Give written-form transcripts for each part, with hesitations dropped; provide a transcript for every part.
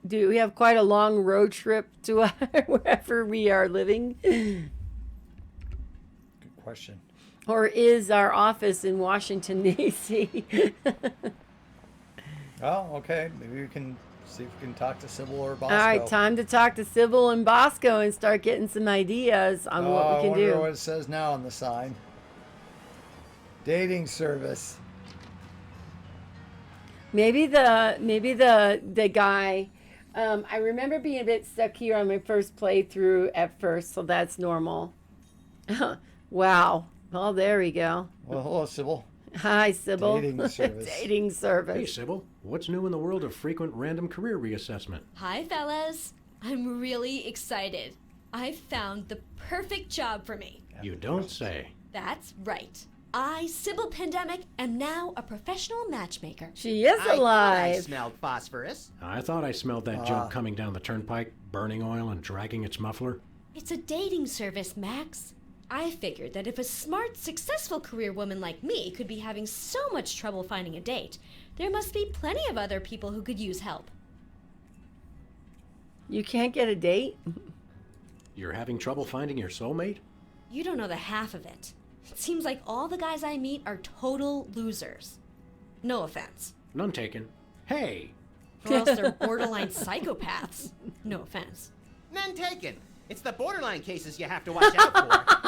Do we have quite a long road trip to wherever we are living? Good question. Or is our office in Washington, D.C.? Oh, okay. Maybe we can see if we can talk to Sybil or Bosco. All right, time to talk to Sybil and Bosco and start getting some ideas on what we I can wonder do. what it says now on the sign. Dating service. Maybe the guy. I remember being a bit stuck here on my first playthrough at first, so that's normal. Wow. Well, there we go. Well, hello, Sybil. Hi, Sybil. Dating service. Dating service. Hey, Sybil. What's new in the world of frequent random career reassessment? Hi, fellas. I'm really excited. I've found the perfect job for me. You don't say. That's right. I, Sybil Pandemic, am now a professional matchmaker. She is I thought I alive. smelled phosphorus. I thought I smelled that junk coming down the turnpike, burning oil and dragging its muffler. It's a dating service, Max. I figured that if a smart, successful career woman like me could be having so much trouble finding a date, there must be plenty of other people who could use help. You can't get a date? You're having trouble finding your soulmate? You don't know the half of it. It seems like all the guys I meet are total losers. No offense. None taken. Hey! Or else they're borderline psychopaths. No offense. None taken. It's the borderline cases you have to watch out for.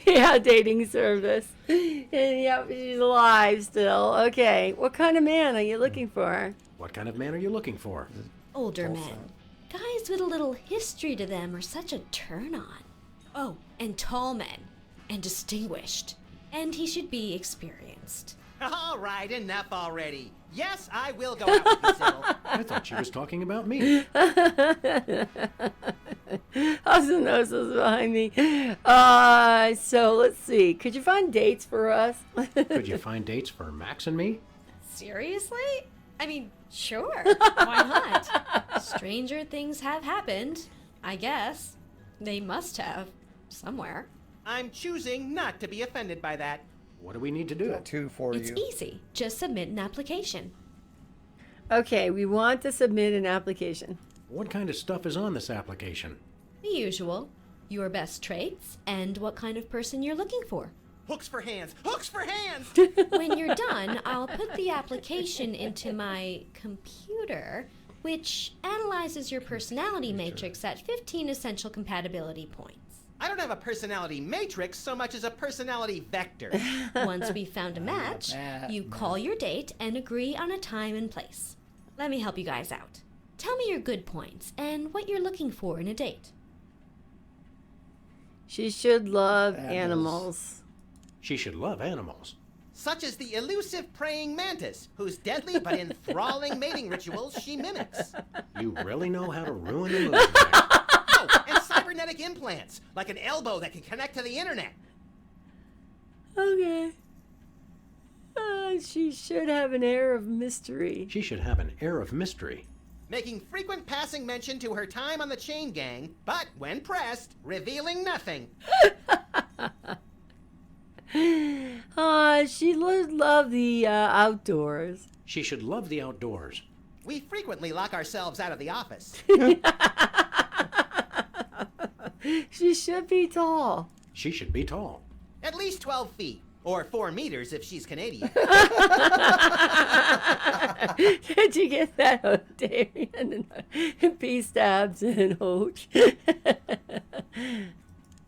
Yeah, dating service. And yep, she's alive still. Okay. What kind of man are you looking for? What kind of man are you looking for? Older men. Guys with a little history to them are such a turn on. Oh, and tall men. And distinguished. And he should be experienced. All right, enough already. Yes, I will go out with you, Sybil. I thought she was talking about me. Hudson knows was behind me. So let's see. Could you find dates for us? Could you find dates for Max and me? Seriously? I mean, sure. Why not? Stranger things have happened, I guess. They must have. Somewhere. I'm choosing not to be offended by that. What do we need to do? Got two for It's you. easy. Just submit an application. Okay, we want to submit an application. What kind of stuff is on this application? The usual. Your best traits and what kind of person you're looking for. Hooks for hands! Hooks for hands! When you're done, I'll put the application into my computer, which analyzes your personality matrix at 15 essential compatibility points. I don't have a personality matrix so much as a personality vector. Once we've found a match, you call your date and agree on a time and place. Let me help you guys out. Tell me your good points and what you're looking for in a date. She should love animals. She should love animals. Such as the elusive praying mantis, whose deadly but enthralling mating rituals she mimics. You really know how to ruin the mood there. Oh, and cybernetic implants, like an elbow that can connect to the internet. Okay. She should have an air of mystery. She should have an air of mystery. Making frequent passing mention to her time on the chain gang, but when pressed, revealing nothing. She would love the outdoors. She should love the outdoors. We frequently lock ourselves out of the office. She should be tall. She should be tall. At least 12 feet, or 4 meters if she's Canadian. Did you get that, Damien? P stabs and Hoach.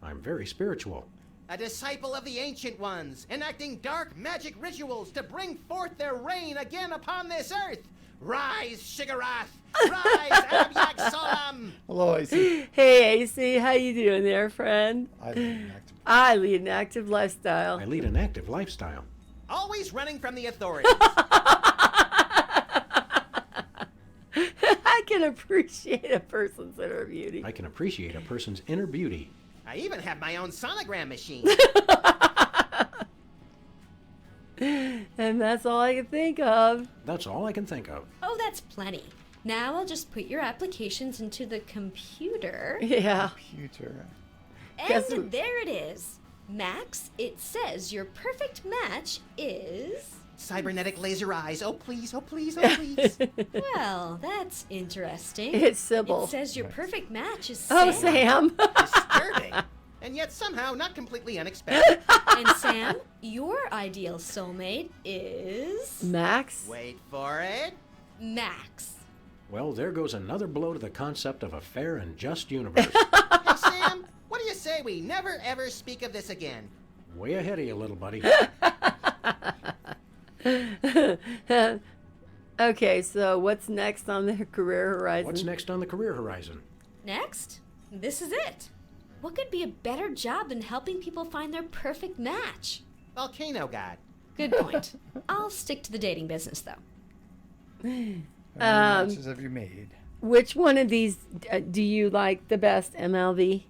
I'm very spiritual. A disciple of the Ancient Ones, enacting dark magic rituals to bring forth their reign again upon this earth. Rise, Shigarath! Rise, Abyak Solam! Hello, AC. Hey, AC, how you doing there, friend? I live in active. I lead an active lifestyle. I lead an active lifestyle. Always running from the authorities. I can appreciate a person's inner beauty. I can appreciate a person's inner beauty. I even have my own sonogram machine. And that's all I can think of. That's all I can think of. Oh, that's plenty. Now I'll just put your applications into the computer. Yeah. Computer. Guess who- And there it is. Max, it says your perfect match is... Cybernetic laser eyes. Oh, please, oh, please, oh, please. Well, that's interesting. It's Sybil. It says your perfect match is Oh, Sam. Sam. Disturbing. And yet somehow not completely unexpected. And Sam, your ideal soulmate is Max? Wait for it. Max. Well, there goes another blow to the concept of a fair and just universe. Hey, Sam, what do you say we never ever speak of this again? Way ahead of you, little buddy. Okay, so what's next on their career horizon? What's next on the career horizon? Next, this is it. What could be a better job than helping people find their perfect match? Volcano God. Good point. I'll stick to the dating business, though. How many matches have you made? Which one of these do you like the best, MLV?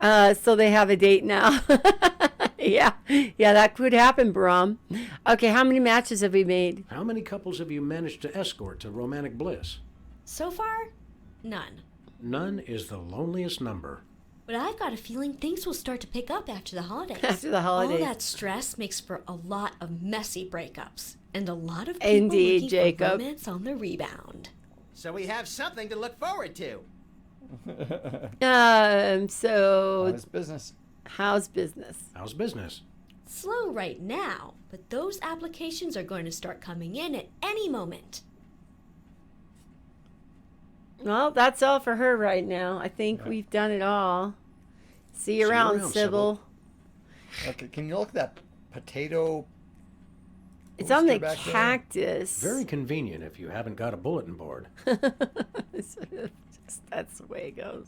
So they have a date now. Yeah, that could happen, Brom. Okay, how many matches have we made? How many couples have you managed to escort to romantic bliss? So far, none. None is the loneliest number. But I've got a feeling things will start to pick up after the holidays. After the holidays. All that stress makes for a lot of messy breakups. And a lot of people Indeed, looking Jacob. for romance on the rebound. So we have something to look forward to. So How's business? how's business? How's business? Slow right now, but those applications are going to start coming in at any moment. Well, that's all for her right now. I think we've done it all. See you around, Sybil. Okay, can you look at that potato? It's on the poster back there? cactus. Very convenient if you haven't got a bulletin board. That's the way it goes.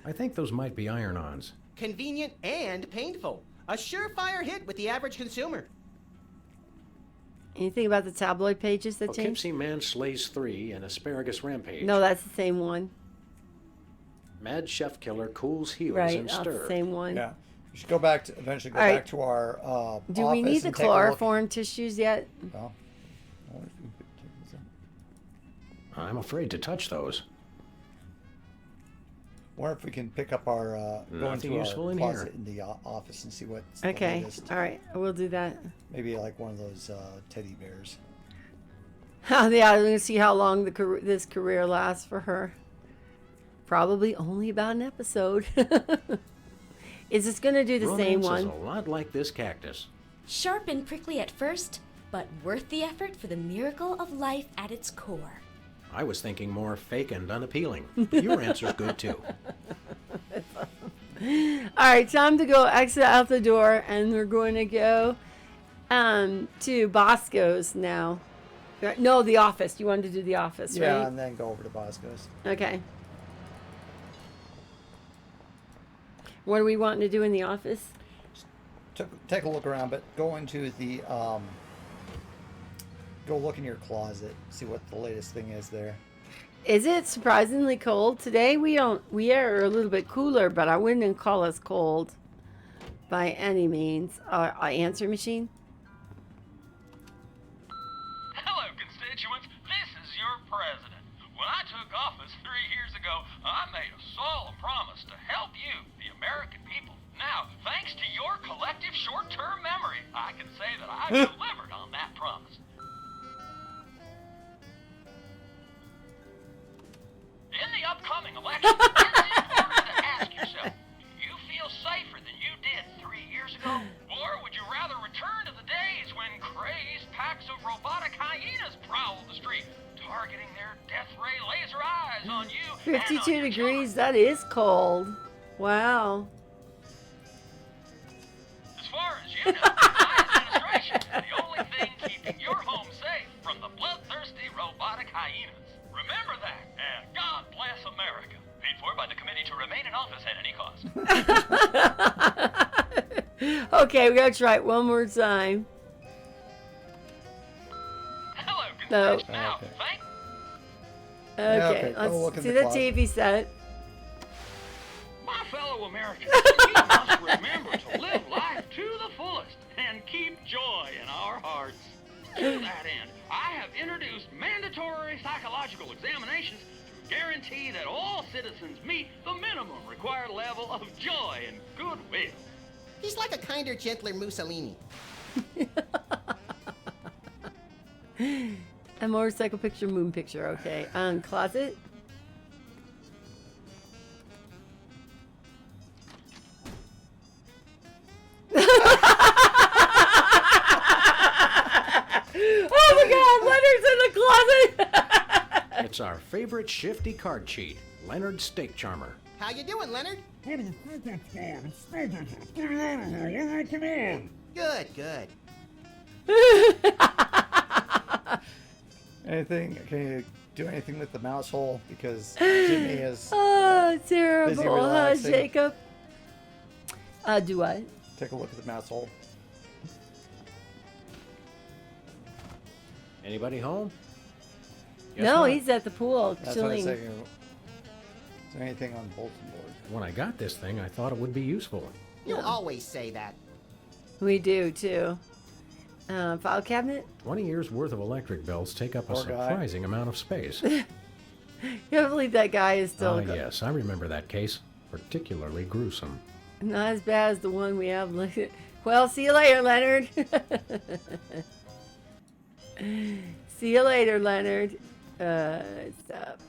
I think those might be iron-ons. Convenient and painful. A surefire hit with the average consumer. Anything about the tabloid pages that changed? Poughkeepsie Man slays 3 and asparagus rampage. No, that's the same one. Mad chef killer cools heels Right, and that's stir. the same one. Yeah. We should go back to eventually go All right. back to our Do we office need the and take a look. chloroform tissues yet? Well, I wonder if we could take this out. I'm afraid to touch those. Wonder if we can pick up our go Nothing into useful our in closet here. in the office and see what's the Okay. latest. All right. We'll do that. Maybe like one of those teddy bears. Yeah, we're going to see how long this career lasts for her. Probably only about an episode. Is this going to do the same Romance one? is a lot like this cactus. Sharp and prickly at first, but worth the effort for the miracle of life at its core. I was thinking more fake and unappealing. But your answer's good too. All right, time to go exit out the door, and we're going to go to Bosco's now. No, the office. You wanted to do the office, Yeah, right? and then go over to Bosco's. Okay. What are we wanting to do in the office? Take a look around, but go into the go look in your closet, see what the latest thing is there. Is it surprisingly cold today? We are a little bit cooler, but I wouldn't call us cold by any means. Answer machine. Hello, constituents. This is your president. When I took office 3 years ago, I made a solemn promise to help you, the American people. Now, thanks to your collective short-term memory, I can say that I've delivered on that promise. In the upcoming election, it's important to ask yourself, do you feel safer than you did 3 years ago? Or would you rather return to the days when crazed packs of robotic hyenas prowled the street, targeting their death ray laser eyes on you and on 52 your degrees. children? That is cold. Wow. As far as you know, my administration is the only thing keeping your home safe from the bloodthirsty robotic hyenas. Remember that, and God bless America. Paid for by the committee to remain in office at any cost. Okay, we gotta try it one more time. Hello, No. constituents. Now, Okay. thank Okay, okay, go look let's in see the the closet. TV set. my fellow Americans. We must remember to live life to the fullest and keep joy in our hearts. To that end, I have introduced mandatory psychological examinations to guarantee that all citizens meet the minimum required level of joy and goodwill. He's like a kinder, gentler Mussolini. A motorcycle picture, moon picture. Okay. Closet. Oh my God! Leonard's in the closet. It's our favorite shifty card cheat, Leonard Steak Charmer. How you doing, Leonard? Good, good. Anything? Can you do anything with the mouse hole? Because Jimmy is. Oh, Busy terrible, huh, relaxing. Jacob? Do I? Take a look at the mouse hole. Anybody home? Guess No, not. he's at the pool That's what I chilling. was saying. Is there anything on the bulletin board? When I got this thing, I thought it would be useful. You always say that. We do too. File cabinet. 20 years worth of electric bills take up a Poor guy. surprising amount of space. You don't believe that guy is still Yes, I remember that case. Particularly gruesome. not as bad as the one we have. Well, see you later, Leonard. See you later, Leonard. Stop.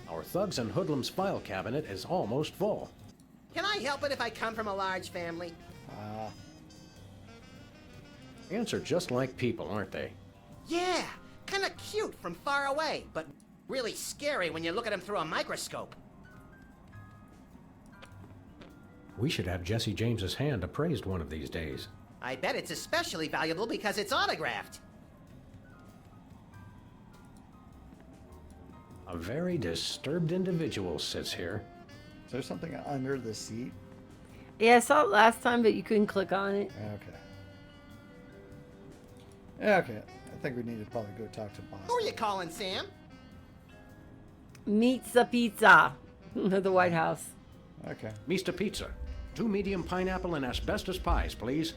Our Thugs and Hoodlums file cabinet is almost full. Can I help it if I come from a large family? Ants are just like people, aren't they? Yeah, kind of cute from far away, but really scary when you look at them through a microscope. We should have Jesse James's hand appraised one of these days. I bet it's especially valuable because it's autographed. A very disturbed individual sits here. Is there something under the seat? Yeah, I saw it last time, but you couldn't click on it. Okay. Yeah, okay. I think we need to probably go talk to Boss. Who are you calling, Sam? Meets Pizza. The White House. Okay. Mr. Pizza. 2 medium pineapple and asbestos pies, please.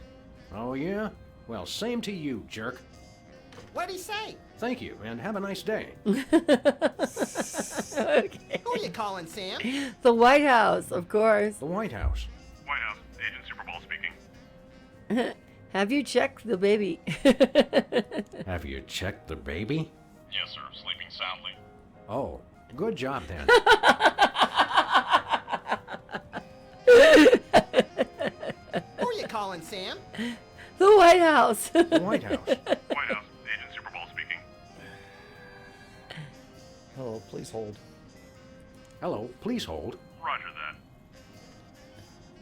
Oh, yeah? Well, same to you, jerk. What'd he say? Thank you, and have a nice day. Okay. Who are you calling, Sam? The White House, of course. The White House. White House, Agent Superball speaking. Have you checked the baby? Have you checked the baby? Yes, sir. Sleeping soundly. Oh, good job then. Who are you calling, Sam? The White House. The White House. White House, Agent Superball speaking. Hello, please hold. Hello, please hold. Roger that.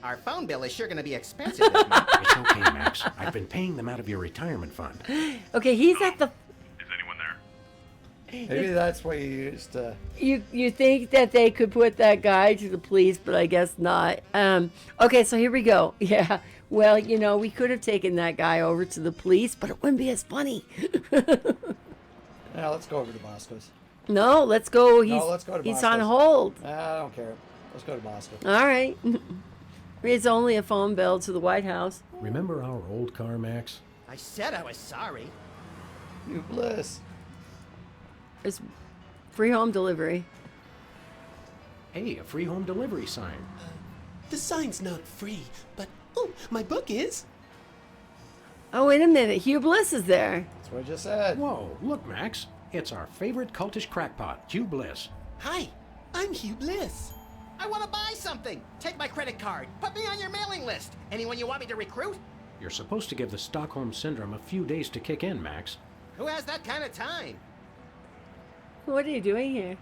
Our phone bill is sure going to be expensive this month. It's okay, Max. I've been paying them out of your retirement fund. Okay, he's at the. Is anyone there? Maybe that's what you used to. You think that they could put that guy to the police, but I guess not. Okay, so here we go. Yeah. Well, you know, we could have taken that guy over to the police, but it wouldn't be as funny. Yeah, let's go over to Bosco's. No, let's go. let's go to He's on Bosco's. hold. I don't care. Let's go to Bosco. All right. It's only a phone bill to the White House. Remember our old car, Max? I said I was sorry. New bliss. It's free home delivery. Hey, a free home delivery sign. The sign's not free, but oh, my book is. Oh, wait a minute. Hugh Bliss is there. That's what I just said. Whoa, look, Max. It's our favorite cultish crackpot, Hugh Bliss. Hi, I'm Hugh Bliss. I want to buy something. Take my credit card. Put me on your mailing list. Anyone you want me to recruit? You're supposed to give the Stockholm Syndrome a few days to kick in, Max. Who has that kind of time? What are you doing here?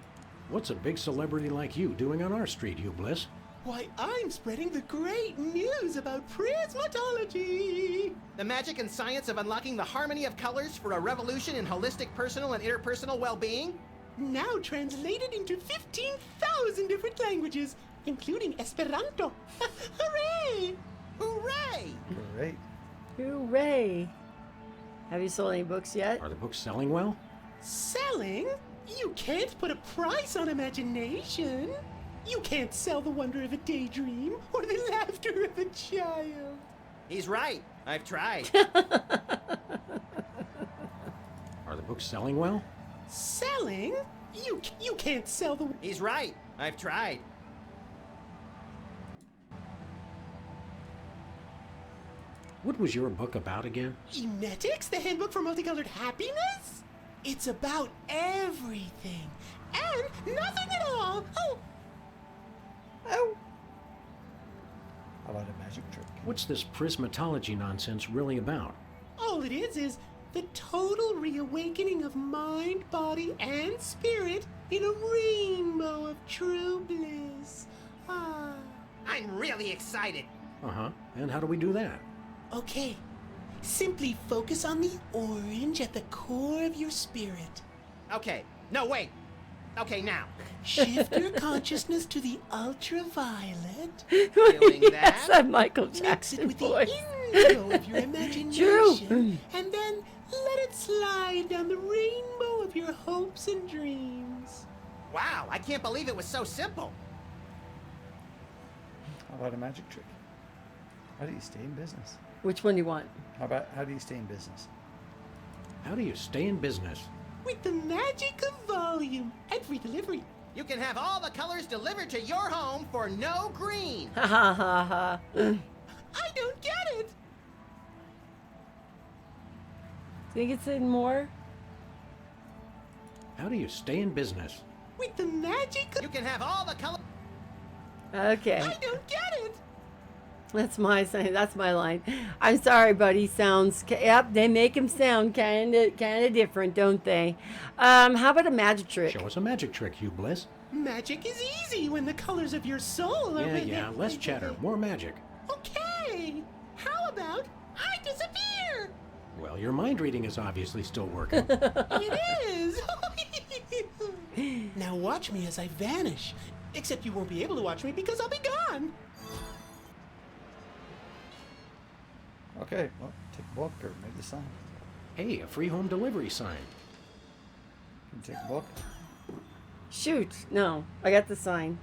What's a big celebrity like you doing on our street, Hugh Bliss? Why, I'm spreading the great news about prismatology. The magic and science of unlocking the harmony of colors for a revolution in holistic personal and interpersonal well-being? Now translated into 15,000 different languages, including Esperanto. Hooray! Hooray! Great. Hooray. Have you sold any books yet? Are the books selling well? Selling? You can't put a price on imagination. You can't sell the wonder of a daydream or the laughter of a child. He's right. I've tried. Are the books selling well? Selling? You can't sell the. He's right. I've tried. What What was your book about again? Emetics, the handbook for multicolored happiness? It's about everything and nothing at all. Oh, Oh. How about a magic trick? What's this prismatology nonsense really about? all it is the total reawakening of mind, body, and spirit in a rainbow of true bliss. Ah. I'm really excited. Uh-huh. And how do we do that? Okay. Simply focus on the orange at the core of your spirit. Okay. No, wait. Okay, now. Shift your consciousness to the ultraviolet. Feeling Yes, that? that Michael Mix it Jackson with voice. the indigo of your imagination. True. And then let it slide down the rainbow of your hopes and dreams. Wow, I can't believe it was so simple. How about a magic trick? How do you stay in business? Which one do you want? How do you stay in business? How do you stay in business? With the magic of volume and free delivery. You can have all the colors delivered to your home for no green. Ha ha ha ha. I don't get it. Think it's in more? How do you stay in business? With the magic of... You can have all the colors. Okay. I don't get it. That's my sign. That's my line. I'm sorry, but he sounds. Yep, they make him sound kind of different, don't they? How about a magic trick? Show us a magic trick, Hugh Bliss. Magic is easy when the colors of your soul are... Yeah, less chatter, more magic. Okay. How about I disappear? Well, your mind reading is obviously still working. It is. Now watch me as I vanish. Except you won't be able to watch me because I'll be gone. Okay, well, take a book or maybe the sign. Hey, a free home delivery sign. You can take a book. Shoot. No, I got the sign.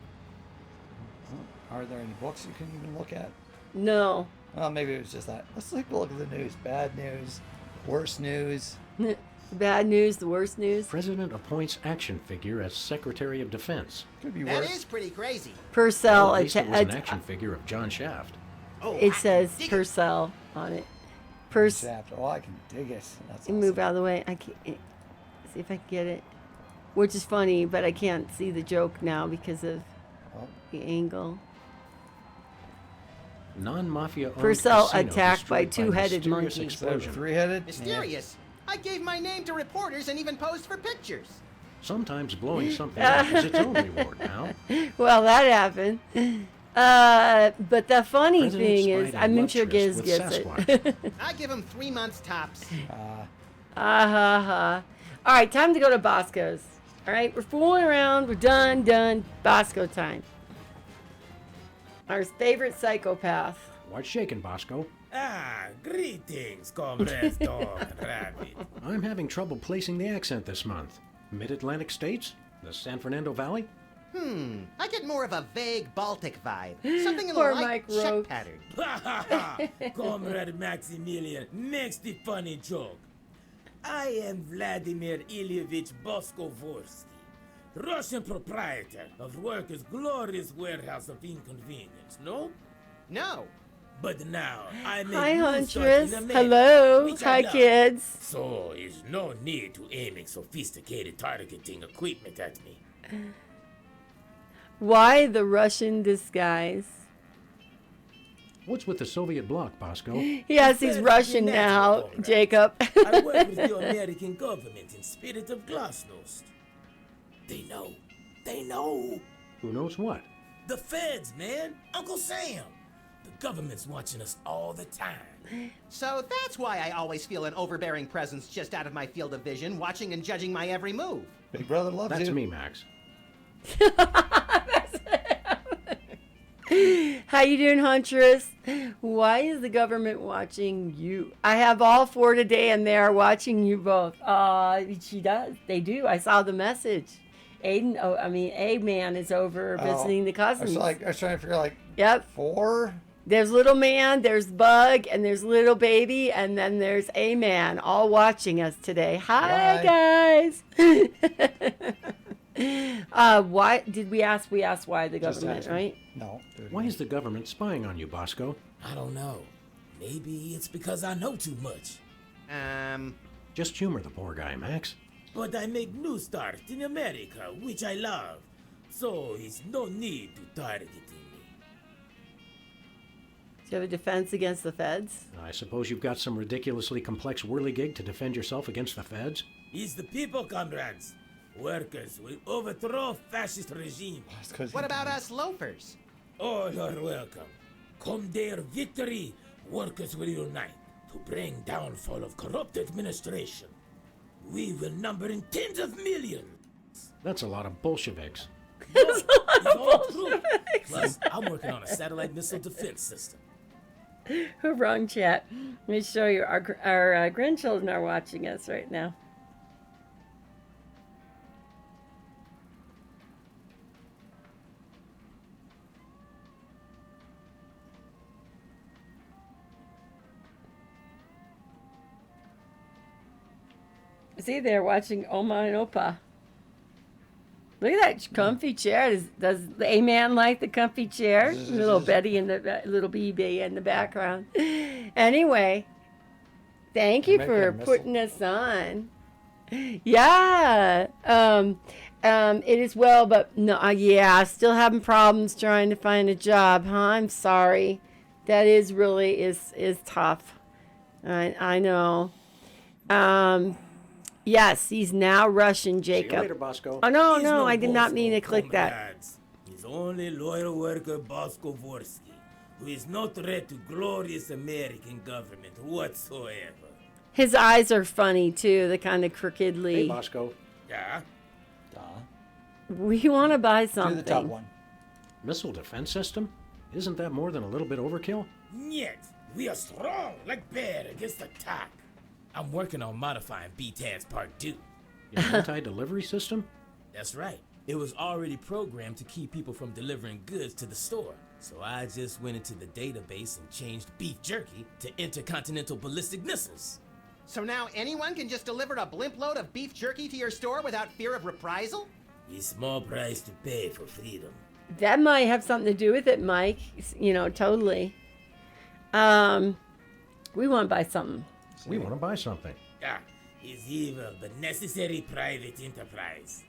Are there any books you can even look at? No. Well, maybe it was just that. Let's take a look at the news. Bad news, worse news. The bad news, the worst news. President appoints action figure as Secretary of Defense. Could be That worse. is pretty crazy. Purcell. Well, at least it was an action figure of John Shaft. Oh, It I says dig it. Purcell on it. Purse. Shaft. Oh, I can dig it. That's Move awesome. out of the way. I can't see if I can get it. Which is funny, but I can't see the joke now because of Oh, the angle. Non-mafia owned Purcell casino attacked by destroyed two-headed mysterious monkey. is that explosion. three-headed? Mysterious. I gave my name to reporters and even posed for pictures. Sometimes blowing something up is its own reward, pal. Well, that happened. But the funny President thing is, spied a I'm love sure tryst Giz with gets it. Sasquatch. I give him 3 months tops. Ha ha. All right, time to go to Bosco's. All right, we're fooling around. We're done. Bosco time. Our favorite psychopath. What's shaking, Bosco? Ah, greetings, comrades dog and rabbit. I'm having trouble placing the accent this month. Mid-Atlantic states? The San Fernando Valley? I get more of a vague Baltic vibe. Something in the Poor light Mike Rowe. check pattern. Ha ha ha! Comrade Maximilian makes the funny joke. I am Vladimir Ilyevich Boskovorsky, Russian proprietor of Workers' Glorious Warehouse of Inconvenience, no? No. But now I make Hi, new Huntress. stuff in America, Hello. which I Hi, love. kids. So is no need to aiming sophisticated targeting equipment at me. Why the Russian disguise? What's with the Soviet bloc, Bosco? Yes, he's Russian now, Jacob. I work with the American government in spirit of glasnost. They know. They know. Who knows what? The feds, man. Uncle Sam. The government's watching us all the time. So that's why I always feel an overbearing presence just out of my field of vision, watching and judging my every move. Big Brother loves That's you. me, Max. How you doing, Huntress? Why is the government watching you? I have all 4 today, and they are watching you both. She does. They do. I saw the message. A-Man is over visiting the cousins. I was trying to figure Yep. 4. There's little man, there's Bug, and there's little baby, and then there's A-Man, all watching us today. Hi, guys. Why did we ask? We asked why the Just government, asking. right? No. do it Why again. is the government spying on you, Bosco? I don't know. Maybe it's because I know too much. Just humor the poor guy, Max. But I make new start in America, which I love. So it's no need to target me. Do you have a defense against the feds? I suppose you've got some ridiculously complex whirligig to defend yourself against the feds? It's the people, comrades. Workers will overthrow fascist regime. What about us loafers? All are welcome. Come their victory, workers will unite to bring downfall of corrupt administration. We will number in tens of millions. That's a lot of Bolsheviks. It's all true. Plus, I'm working on a satellite missile defense system. Wrong chat. Let me show you. Our grandchildren are watching us right now. See, they're watching Oma and Opa. Look at that comfy chair. Does the A-man like the comfy chair? Little Betty in the little BB in the background. Anyway, thank you for putting us on. Yeah, it is well, but no, yeah, still having problems trying to find a job, huh? I'm sorry. That is really is tough. I know. Yes, he's now Russian, Jacob. See you later, Bosco. Oh, no, I did not mean to click that. Comrades. He's only loyal worker Bosco Vorsky, who is no threat to glorious American government whatsoever. His eyes are funny, too, the kind of crookedly. Hey, Bosco. Yeah? We want to buy something. Do the top one. Missile defense system? Isn't that more than a little bit overkill? Yet, we are strong like bear against attack. I'm working on modifying BTAD's Part 2. Your anti-delivery system? That's right. It was already programmed to keep people from delivering goods to the store. So I just went into the database and changed beef jerky to intercontinental ballistic missiles. So now anyone can just deliver a blimp load of beef jerky to your store without fear of reprisal? A small price to pay for freedom. That might have something to do with it, Mike. You know, totally. We want to buy something. We want to buy something. Ah, is evil, but necessary private enterprise.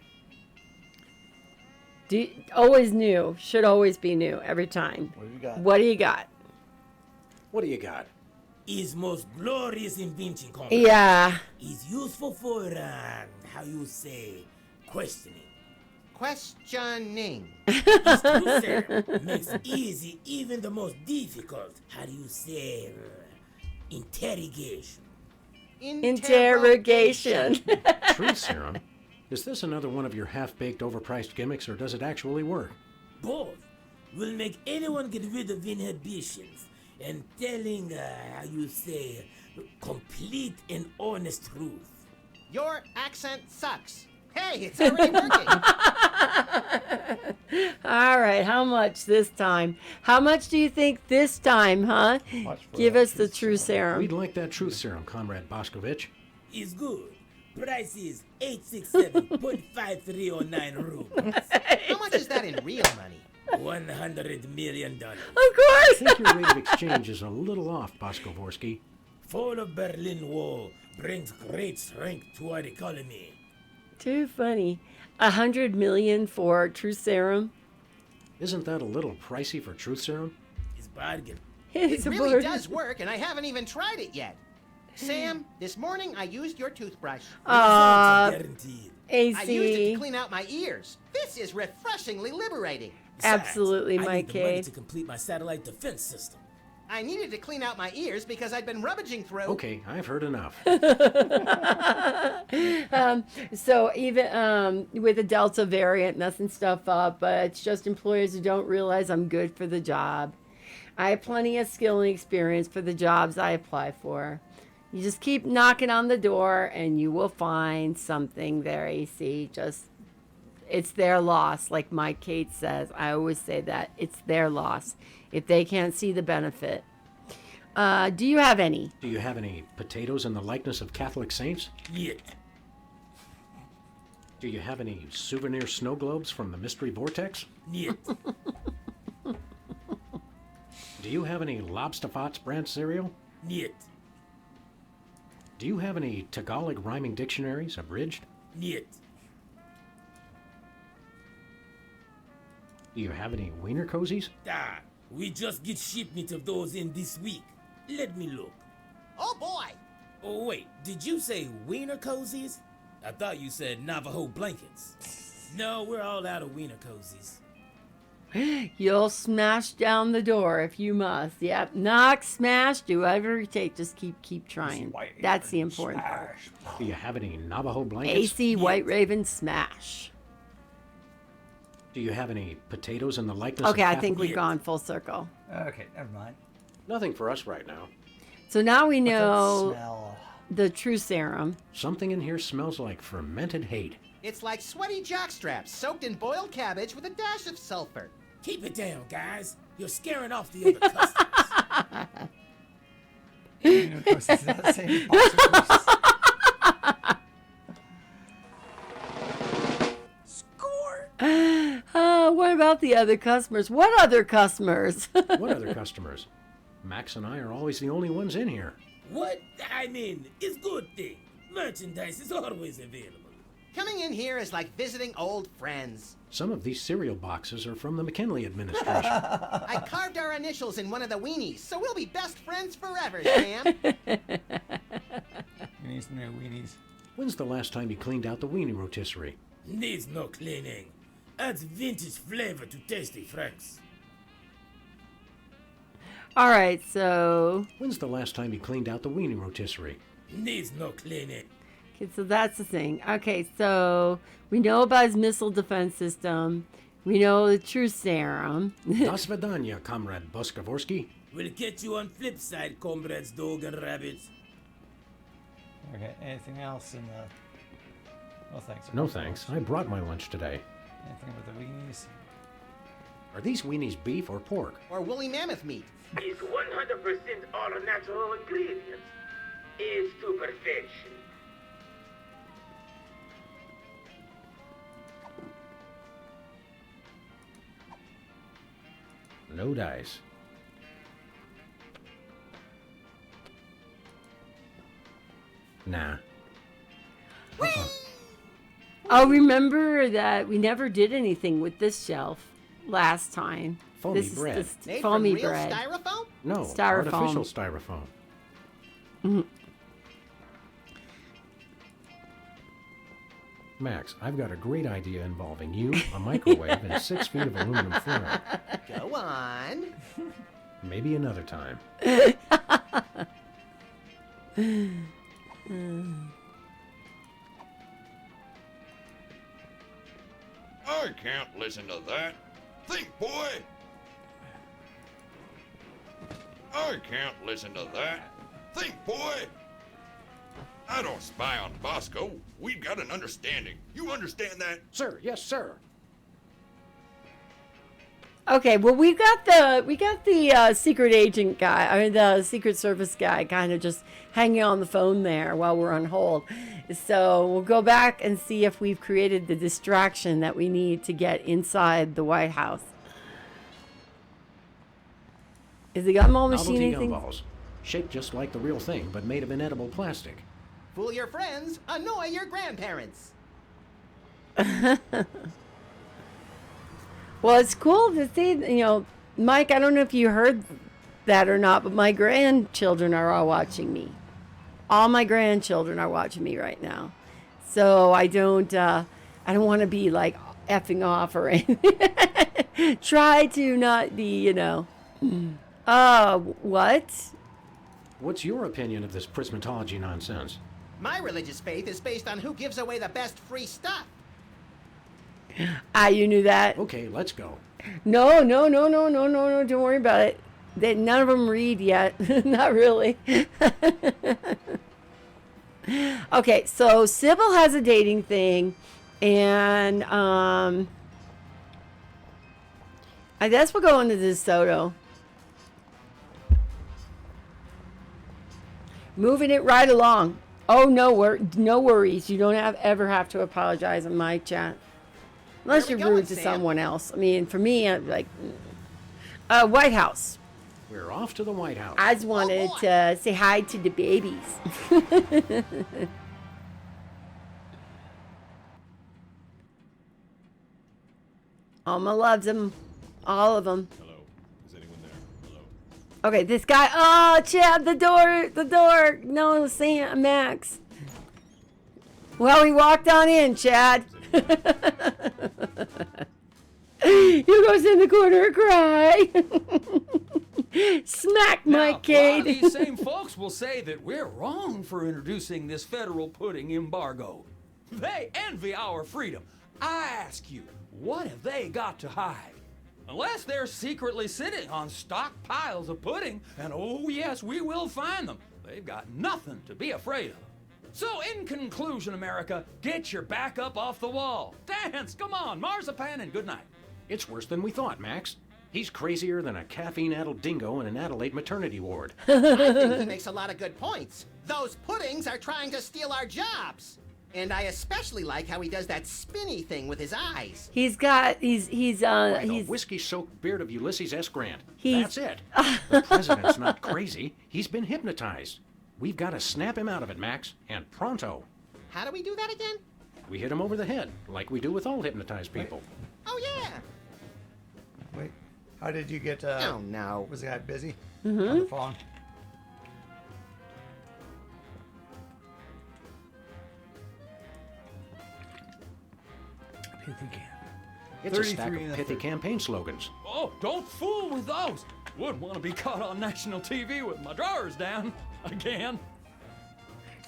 Always new. Should always be new every time. What do you got? What do you got? What do you got? Is most glorious invention, comrade. Yeah. Is useful for, how you say, questioning. Questioning. His crusader makes easy even the most difficult, how do you say, interrogation. Interrogation. Truth serum? Is this another one of your half-baked, overpriced gimmicks, or does it actually work? Both will make anyone get rid of inhibitions and telling, how you say, complete and honest truth. Your accent sucks. Hey, it's already working. All right, how much this time? How much do you think this time, huh? Give us the true serum. We'd like that truth serum, Comrade Boscovich. Is good. Price is 867.5309 rubles. How much is that in real money? $100 million. Of I course. think your rate of exchange is a little off, Boscovorsky. Fall of Berlin Wall brings great strength to our economy. Too funny. 100 million for true serum. Isn't that a little pricey for truth serum? It's bargain. It's It a really bird. does work, and I haven't even tried it yet. Sam, this morning I used your toothbrush. Guaranteed. I used it AC. to clean out my ears. This is refreshingly liberating. Besides, Absolutely, I Mike need the money Cade. to complete my satellite defense system. I needed to clean out my ears because I'd been rummaging through. Okay, I've heard enough. So even with the Delta variant, messing stuff up, but it's just employers who don't realize I'm good for the job. I have plenty of skill and experience for the jobs I apply for. You just keep knocking on the door and you will find something there, AC. Just, it's their loss, like Mike Kate says. I always say that. It's their loss if they can't see the benefit. Do you have any? Do you have any potatoes in the likeness of Catholic saints? Yet. Do you have any souvenir snow globes from the Mystery Vortex? Yet. Do Do you have any Lobsterfots brand cereal? Niet. Do you have any Tagalog rhyming dictionaries, abridged? Niet. Do you have any wiener cozies? Ah, we just get shipment of those in this week. Let me look. Oh boy! Oh, wait, did you say wiener cozies? I thought you said Navajo blankets. No, we're all out of wiener cozies. You'll smash down the door if you must. Yep. Knock, smash, do whatever it takes. Just keep trying. That's the important part. Do you have any Navajo blankets? AC White Raven smash. Do you have any potatoes in the likeness Okay, of I Captain- think we've gone full circle. Okay, never mind. Nothing for us right now. So now we What's that know smell? the true serum. Something in here smells like fermented hate. It's like sweaty jockstraps soaked in boiled cabbage with a dash of sulfur. Keep it down, guys. You're scaring off the other customers. You know, of course, it's not the same box What about the other customers? What other customers? What other customers? Max and I are always the only ones in here. What? I mean, it's good thing. Merchandise is always available. Coming in here is like visiting old friends. Some of these cereal boxes are from the McKinley administration. I carved our initials in one of the weenies, so we'll be best friends forever, Sam. You need some new weenies. When's the last time you cleaned out the weenie rotisserie? Needs no cleaning. Adds vintage flavor to tasty Franks. All right, so When's the last time you cleaned out the weenie rotisserie? Needs no cleaning. okay, so that's the thing. Okay, so we know about his missile defense system. We know the true serum. Das Vidanya, Comrade Boskovorsky. We'll get you on flip side, comrades dog and rabbits. Okay, anything else in the... No thanks. No thanks. I brought my lunch today. Anything with the weenies? Are these weenies beef or pork? Or woolly mammoth meat. It's 100% all natural ingredients. Is to perfection. No dice. Nah. Oh, remember that we never did anything with this shelf last time. Foamy this bread. Is the Made foamy from real bread. styrofoam? No, Styrofoam. artificial styrofoam. Max, I've got a great idea involving you, a microwave, and 6 feet of aluminum foil. Go on. Maybe another time. I can't listen to that. Think, boy. I can't listen to that. Think, boy. I don't spy on Bosco. We've got an understanding. You understand that? Sir, yes, sir. Okay, well we got the secret agent guy, I mean the Secret Service guy, kind of just hanging on the phone there while we're on hold. So we'll go back and see if we've created the distraction that we need to get inside the White House. Is the gumball machine Novelty anything? gumballs. Shaped just like the real thing, but made of inedible plastic. Fool your friends, annoy your grandparents. Well, it's cool to see, Mike, I don't know if you heard that or not, but my grandchildren are all watching me. All my grandchildren are watching me right now. So I don't want to be like effing off or anything. Try to not be, what? What's your opinion of this prismatology nonsense? My religious faith is based on who gives away the best free stuff. Ah, you knew that? Okay, let's go. No, don't worry about it. None of them read yet. Not really. Okay, so Sybil has a dating thing, and I guess we'll go into DeSoto. Moving it right along. Oh, no worries. You don't ever have to apologize in my chat. Unless Where you're we rude going, to Sam? someone else. I mean, for me, I'm like, White House. We're off to the White House. I just wanted boy. to say hi to the babies. Alma loves them. All of them. Hello. Is anyone there? Hello. Okay, this guy. Oh, Chad, the door. No, Sam, Max. Well, he walked on in, Chad. You go sit in the corner and cry. Smack, Now, Mike a lot of Cade. these same folks will say that we're wrong for introducing this federal pudding embargo. They envy our freedom. I ask you, what have they got to hide? Unless they're secretly sitting on stockpiles of pudding, and oh yes, we will find them. They've got nothing to be afraid of. So in conclusion, America, get your back up off the wall. Dance, come on, marzipan, and good night. It's worse than we thought, Max. He's crazier than a caffeine-addled dingo in an Adelaide maternity ward. I think he makes a lot of good points. Those puddings are trying to steal our jobs. And I especially like how he does that spinny thing with his eyes. He's Like a he's whiskey-soaked beard of Ulysses S. Grant. He's- That's it. The president's not crazy. He's been hypnotized. We've got to snap him out of it, Max, and pronto. How do we do that again? We hit him over the head, like we do with all hypnotized people. Oh, yeah. Wait, how did you get? Oh, no. Was the guy busy on the phone? Pithy can. It's a stack 33 and of a pithy 30. campaign slogans. Oh, don't fool with those. Wouldn't want to be caught on national TV with my drawers down again.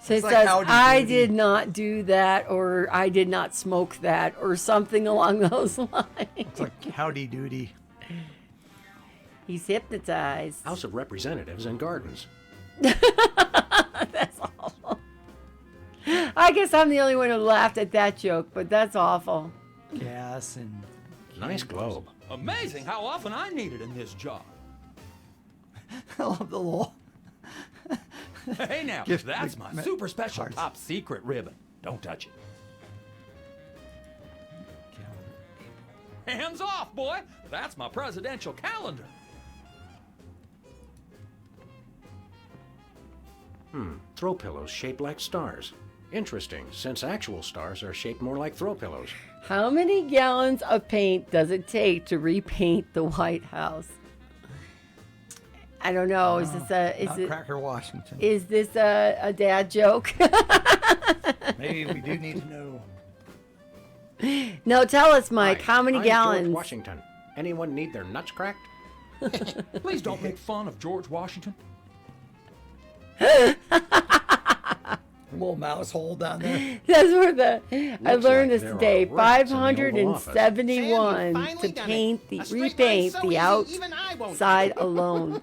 So it It's like says, Howdy I Doody. did not do that, or I did not smoke that, or something along those lines. It's like howdy doody. He's hypnotized. House of Representatives and Gardens. That's awful. I guess I'm the only one who laughed at that joke, but that's awful. Gas and Nice globe. Amazing how often I need it in this job. I love the little. Hey now, Gift that's my ma- super special cards. top secret ribbon. Don't touch it. Hands off, boy! That's my presidential calendar. Throw pillows shaped like stars. Interesting, since actual stars are shaped more like throw pillows. How many gallons of paint does it take to repaint the White House? I don't know. Is this Nutcracker, Washington. is this a dad joke? Maybe we do need to know. No, tell us, Mike. Hi, How many I'm gallons? George Washington. Anyone need their nuts cracked? Please don't make fun of George Washington. Little mouse hole down there. That's where I Looks learned like this there today. are rats in the Oval Office. 571 Sam, you've to finally done paint it. the A straight line repaint so the easy, even I won't outside touch it. alone.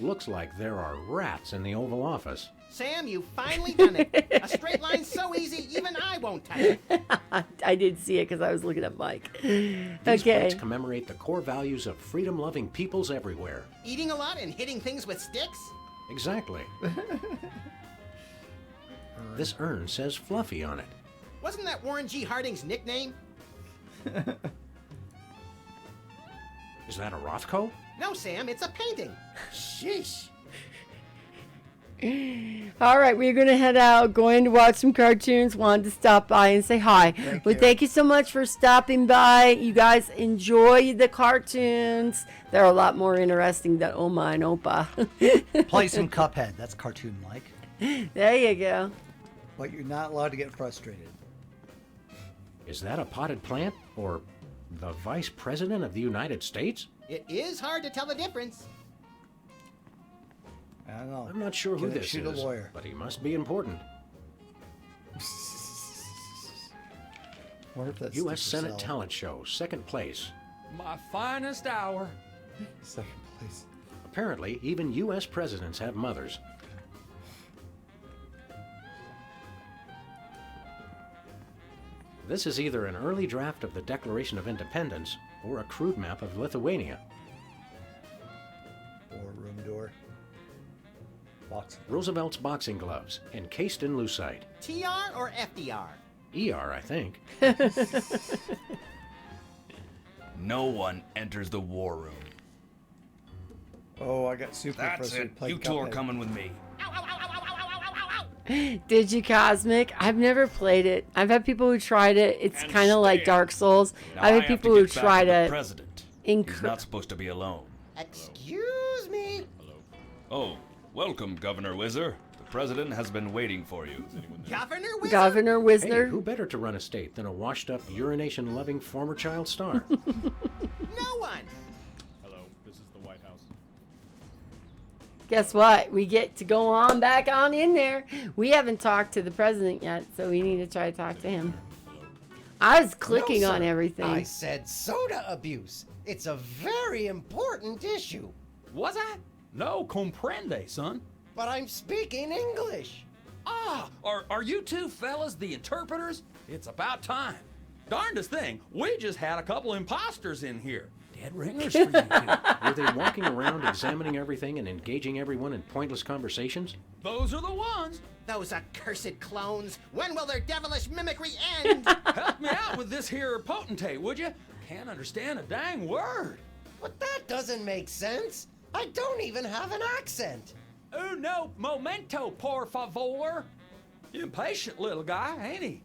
Looks like there are rats in the Oval Office. Sam, you've finally done it. A straight line so easy, even I won't touch it. I did see it because I was looking at Mike. These Okay. plates commemorate the core values of freedom-loving peoples everywhere. Eating a lot and hitting things with sticks? Exactly. This urn says Fluffy on it. Wasn't that Warren G. Harding's nickname? Is that a Rothko? No, Sam, it's a painting. Sheesh. All right, we're going to head out, going to watch some cartoons. Wanted to stop by and say hi. Thank you so much for stopping by. You guys enjoy the cartoons. They're a lot more interesting than Oma and Opa. Play some Cuphead. That's cartoon-like. There you go. But you're not allowed to get frustrated. Is that a potted plant? Or the Vice President of the United States? It is hard to tell the difference. I don't know. I'm not sure who Gonna this shoot a is, lawyer. but he must be important. Wonder if that's U.S. Steve Senate Purcell. Talent Show, second place. My finest hour. Second place. Apparently, even U.S. presidents have mothers. This is either an early draft of the Declaration of Independence or a crude map of Lithuania. Or room door. Box. Roosevelt's boxing gloves, encased in lucite. TR or FDR? ER, I think. No one enters the war room Oh, I got super That's frustrated it. playing You two are Cuphead. coming with me. Did you, Cosmic? I've never played it. I've had people who tried it. It's kind of like Dark Souls. Now I've I had have people to who get back tried to the it. president. He's not supposed to be alone. Excuse me. Oh, welcome, Governor Whizzer. The president has been waiting for you. Governor Wizard? Governor Hey, Wisner. who better to run a state than a washed-up, urination-loving former child star? No one. Hello, this is the White House. Guess what? We get to go on back on in there. We haven't talked to the president yet, so we need to try to talk to him. I was clicking No, on sir. everything. I said soda abuse. It's a very important issue. Was I? No comprende, son. But I'm speaking English. Ah, are you two fellas the interpreters? It's about time. Darndest thing, we just had a couple imposters in here. Dead ringers for you two. Were they walking around examining everything and engaging everyone in pointless conversations? Those are the ones. Those accursed clones. When will their devilish mimicry end? Help me out with this here potentate, would you? Can't understand a dang word. But that doesn't make sense. I don't even have an accent. Uno momento, por favor. Impatient little guy, ain't he?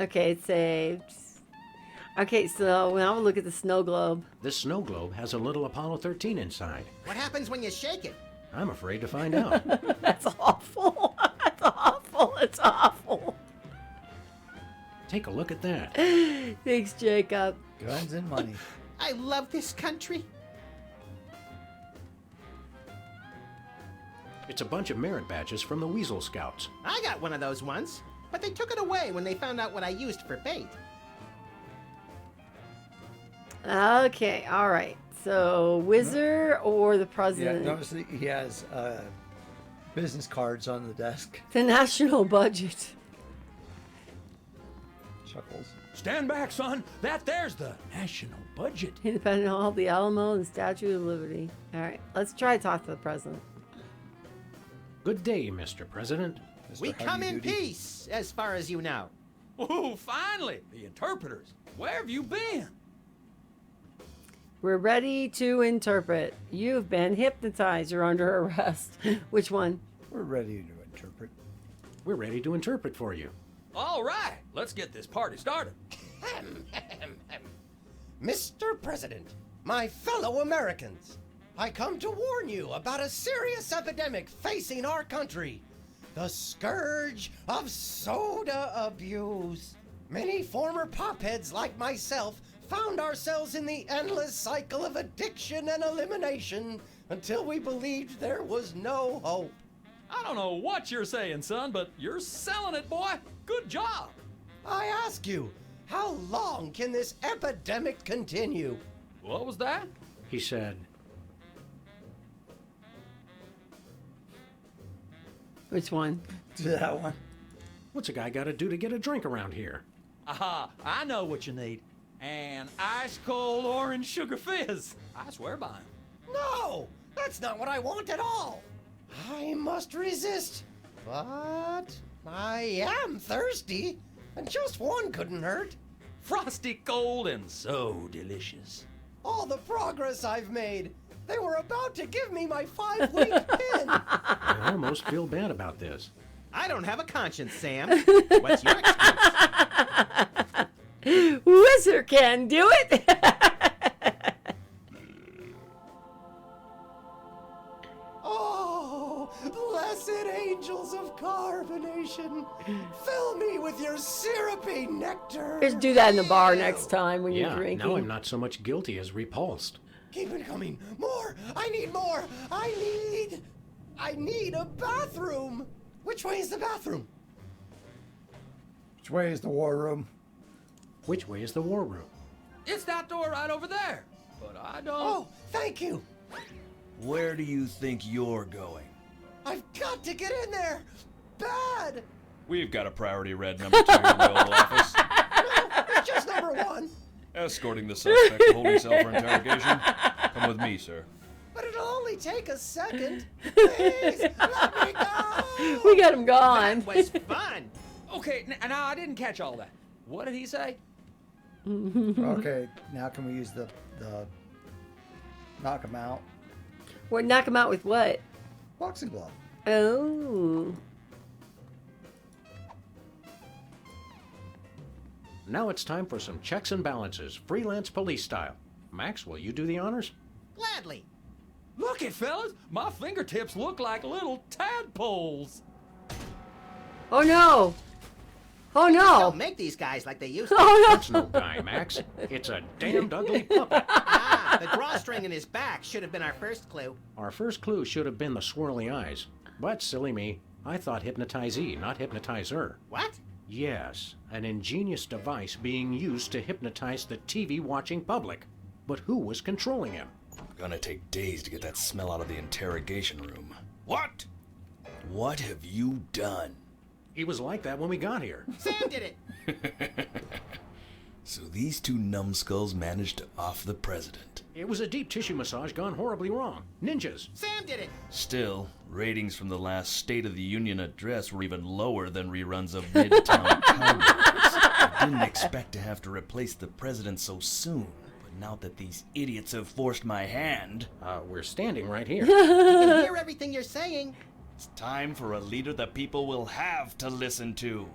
Okay, it's saved. Okay, so now we'll look at the snow globe. This snow globe has a little Apollo 13 inside. What happens when you shake it? I'm afraid to find out. That's awful. That's awful. It's awful. Take a look at that. Thanks, Jacob. Guns and money. I love this country. It's a bunch of merit badges from the Weasel Scouts. I got one of those once, but they took it away when they found out what I used for bait. Okay, all right. So, Wizard or the Yeah, president? notice that he has business cards on the desk. The national budget. Chuckles. Stand back, son. That there's the national budget. Independent Hall, the Alamo, and Statue of Liberty. All right, let's try to talk to the president. Good day, Mr. President. We come in peace, as far as you know. Oh, finally, the interpreters. Where have you been? We're ready to interpret. You've been hypnotized. You're under arrest. Which one? We're ready to interpret. We're ready to interpret for you. All right, let's get this party started. Mr. President, my fellow Americans, I come to warn you about a serious epidemic facing our country. The scourge of soda abuse. Many former popheads like myself found ourselves in the endless cycle of addiction and elimination until we believed there was no hope. I don't know what you're saying, son, but you're selling it, boy. Good job. I ask you, how long can this epidemic continue? What was that? He said, Which one? That one. what's a guy got to do to get a drink around here? Aha, I know what you need. An ice cold orange sugar fizz. I swear by him. No, that's not what I want at all. I must resist, but I am thirsty, and just one couldn't hurt. Frosty cold and so delicious. All the progress I've made. They were about to give me my 5-week pin. I almost feel bad about this. I don't have a conscience, Sam. What's your excuse? Wizard can do it. Oh, blessed angels of carbonation, fill me with your syrupy nectar. Just do that in the bar next time when you're Yeah, drinking. now I'm not so much guilty as repulsed. Keep it coming. More. I need more. I need a bathroom. Which way is the bathroom? Which way is the war room? Which way is the war room? It's that door right over there. But I don't. Oh, thank you. Where do you think you're going? I've got to get in there. Bad. We've got a priority red number 2 in the Oval Office. No, it's just number 1. Escorting the suspect to holding cell for interrogation. Come with me, sir. But it'll only take a second. Please, let me go. We got him gone. That was fun. Okay, now I didn't catch all that. What did he say? Okay, now can we use the knock him out. What, knock him out with what? Boxing glove. Oh. Now it's time for some checks and balances, freelance police style. Max, will you do the honors? Gladly. Look it, fellas! My fingertips look like little tadpoles! Oh no! Oh They no! don't make these guys like they used to. Oh That's no guy, Max. It's a damned ugly puppet. Ah, the drawstring in his back should have been our first clue. Our first clue should have been the swirly eyes. But, silly me, I thought hypnotizee, not hypnotizer. What? Yes, an ingenious device being used to hypnotize the TV-watching public. But who was controlling him? Gonna take days to get that smell out of the interrogation room. What? What have you done? He was like that when we got here. Sam did it. So these two numbskulls managed to off the president. It was a deep tissue massage gone horribly wrong. Ninjas. Sam did it. Still, ratings from the last State of the Union address were even lower than reruns of Midtown Cowboys. I didn't expect to have to replace the president so soon. But now that these idiots have forced my hand... we're standing right here. You can hear everything you're saying. It's time for a leader that people will have to listen to.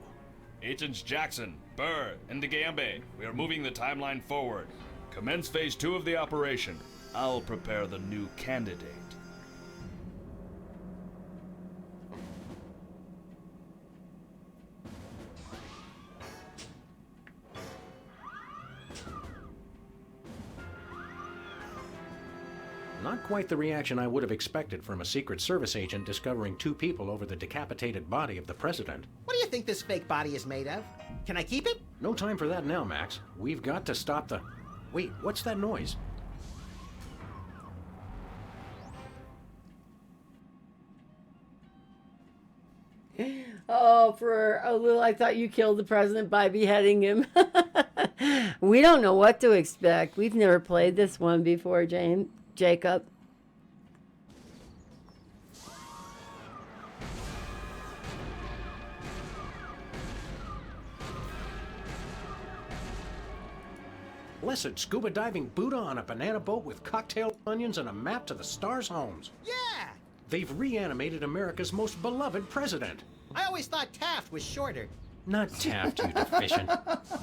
Agents Jackson, Burr, and DeGambe, we are moving the timeline forward. Commence phase 2 of the operation. I'll prepare the new candidate. Not quite the reaction I would have expected from a Secret Service agent discovering two people over the decapitated body of the president. What do you think this fake body is made of? Can I keep it? No time for that now, Max. We've got to stop the... Wait, what's that noise? Oh, for a little, I thought you killed the president by beheading him. We don't know what to expect. We've never played this one before, Jacob. Blessed scuba diving Buddha on a banana boat with cocktail onions and a map to the stars' homes. Yeah. They've reanimated America's most beloved president. I always thought Taft was shorter. Not Taft, you deficient.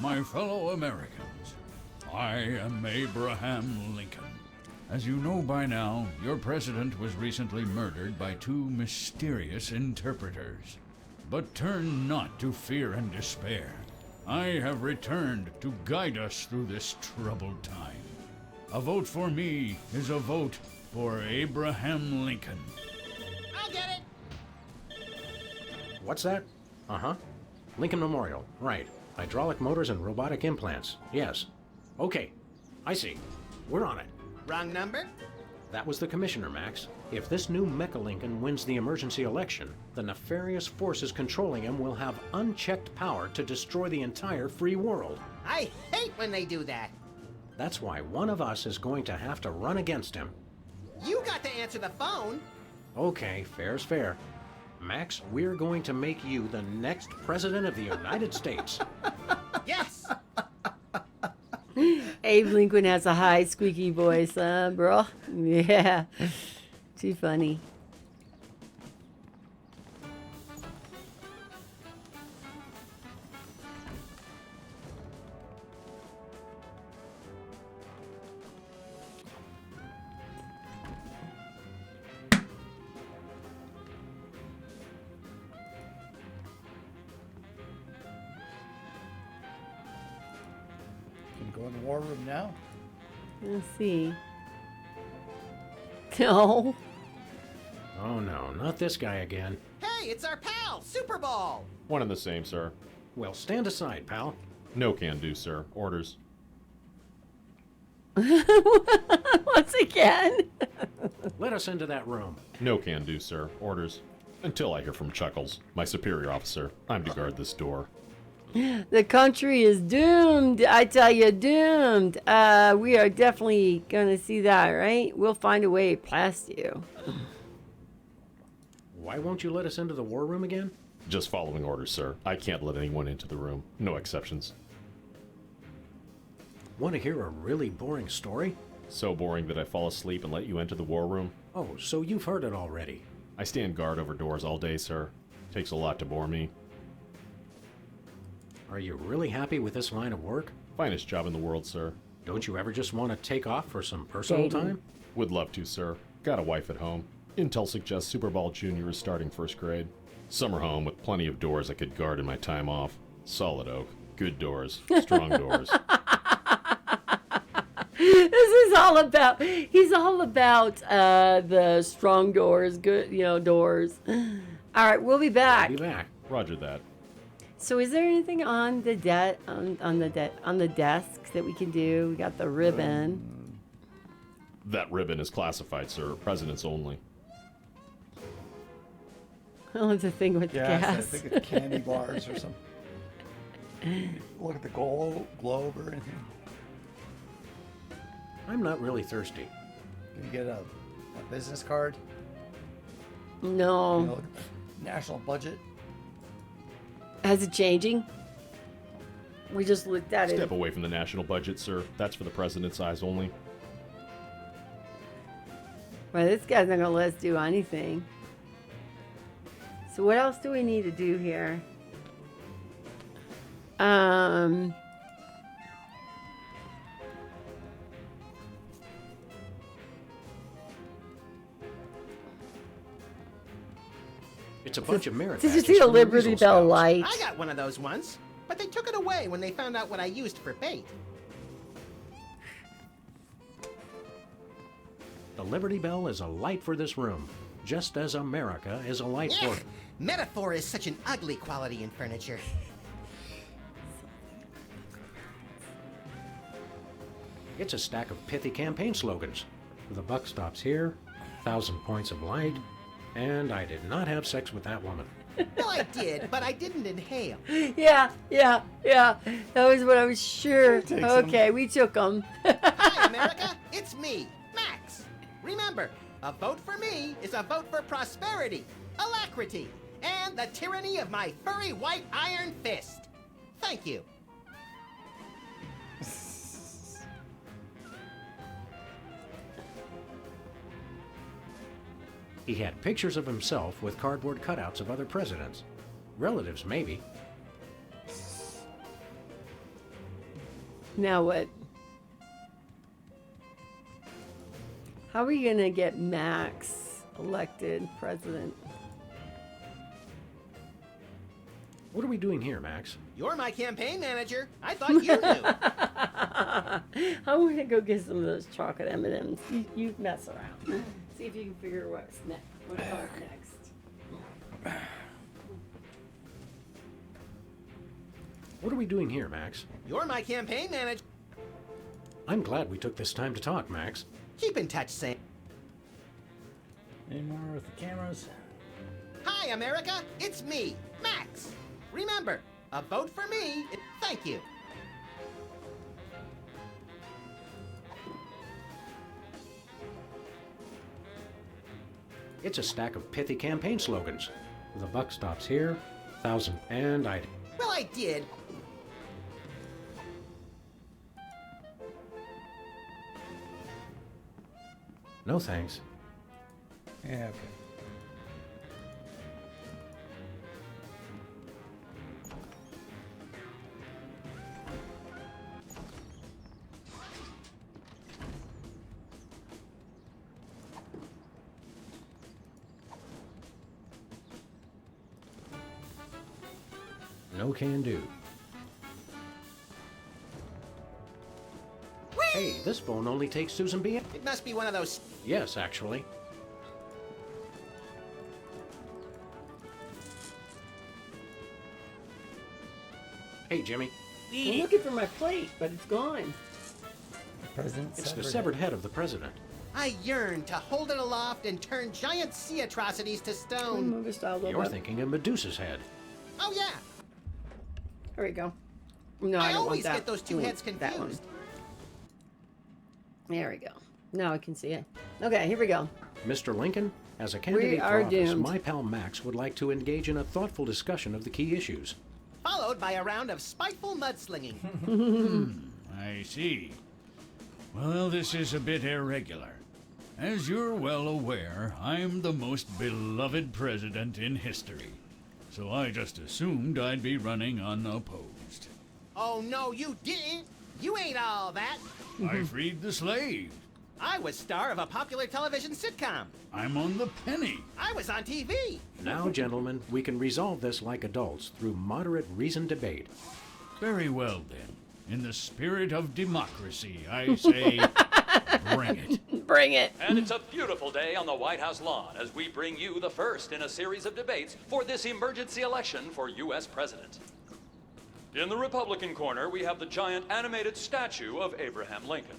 My fellow Americans, I am Abraham Lincoln. As you know by now, your president was recently murdered by two mysterious interpreters. But turn not to fear and despair. I have returned to guide us through this troubled time. A vote for me is a vote for Abraham Lincoln. I'll get it. What's that? Uh-huh. Lincoln Memorial. Right. Hydraulic motors and robotic implants. Yes. Okay. I see. We're on it. Wrong number? That was the commissioner, Max. If this new Mecha Lincoln wins the emergency election, the nefarious forces controlling him will have unchecked power to destroy the entire free world. I hate when they do that. That's why one of us is going to have to run against him. You got to answer the phone. Okay, fair's fair. Max, we're going to make you the next president of the United States. Yes. Abe Lincoln has a high, squeaky voice, bro? Yeah. Too funny. Can go in the war room now. Let's see. No. Oh no, not this guy again. Hey, it's our pal, Super Ball. One and the same, sir. Well, stand aside, pal. No can do, sir. Orders. Once again. Let us into that room. No can do, sir. Orders. Until I hear from Chuckles, my superior officer. I'm to guard this door. The country is doomed. I tell you, doomed. We are definitely gonna see that, right? We'll find a way past you. Why won't you let us into the war room again? Just following orders, sir. I can't let anyone into the room. No exceptions. Want to hear a really boring story? So boring that I fall asleep and let you enter the war room? Oh, so you've heard it already. I stand guard over doors all day, sir. Takes a lot to bore me. Are you really happy with this line of work? Finest job in the world, sir. Don't you ever just want to take off for some personal time? Would love to, sir. Got a wife at home. Intel suggests Super Ball Jr. is starting first grade. Summer home with plenty of doors I could guard in my time off. Solid oak. Good doors. Strong doors. This is all about, he's all about the strong doors, good, doors. All right, we'll be back. Be back. Roger that. So is there anything on the on the desk that we can do? We got the ribbon. That ribbon is classified, sir. Presidents only. Oh, it's a thing with Yeah, gas. I think it's candy bars or something. Look at the globe or anything. I'm not really thirsty. Can you get a business card? No. Look at the national budget. Is it changing? We just looked at it. Step away from the national budget, sir. That's for the president's eyes only. Well, this guy's not gonna let us do anything. So what else do we need to do here? It's a bunch of merit Did you badges see the from Liberty Weasel Bell Scouts. light? I got one of those once, but they took it away when they found out what I used for bait. The Liberty Bell is a light for this room, just as America is a light Yeah, for... metaphor is such an ugly quality in furniture. It's a stack of pithy campaign slogans. The buck stops here, 1,000 points of light, and I did not have sex with that woman. Well, I did, but I didn't inhale. Yeah. That was what I was sure. Take Okay, some. we took them. Hi, America. It's me, Max. Remember, a vote for me is a vote for prosperity, alacrity, and the tyranny of my furry white iron fist. Thank you. He had pictures of himself with cardboard cutouts of other presidents. Relatives, maybe. Now what? How are we gonna get Max elected president? What are we doing here, Max? You're my campaign manager. I thought you knew. I'm gonna go get some of those chocolate M&Ms. You mess around. See if you can figure what's next. What comes next? What are we doing here, Max? You're my campaign manager. I'm glad we took this time to talk, Max. Keep in touch, Sam. Any more with the cameras? Hi, America. It's me, Max. Remember, a vote for me. Thank you. It's a stack of pithy campaign slogans. The buck stops here, 1,000, and I... Well, I did. No thanks. Yeah, okay. No can do. Hey, this phone only takes Susan B. It must be one of those. Yes, actually. Hey, Jimmy. I'm looking for my plate, but it's gone. It's the severed head of the president. I yearn to hold it aloft and turn giant sea atrocities to stone. Move it style a little You're bit. thinking of Medusa's head. Oh, yeah. There we go. No, I I don't always want that. get those two I want heads that one. confused. There we go. Now I can see it. Okay, here we go. Mr. Lincoln, as a candidate are for office, doomed. my pal Max would like to engage in a thoughtful discussion of the key issues. Followed by a round of spiteful mudslinging. I see. Well, this is a bit irregular. As you're well aware, I'm the most beloved president in history. So I just assumed I'd be running unopposed. Oh, no, you didn't. You ain't all that. I freed the slave. I was star of a popular television sitcom. I'm on the penny. I was on TV. Now, gentlemen, we can resolve this like adults through moderate reasoned debate. Very well, then. In the spirit of democracy, I say, bring it. Bring it. And it's a beautiful day on the White House lawn as we bring you the first in a series of debates for this emergency election for U.S. President. In the Republican corner, we have the giant animated statue of Abraham Lincoln.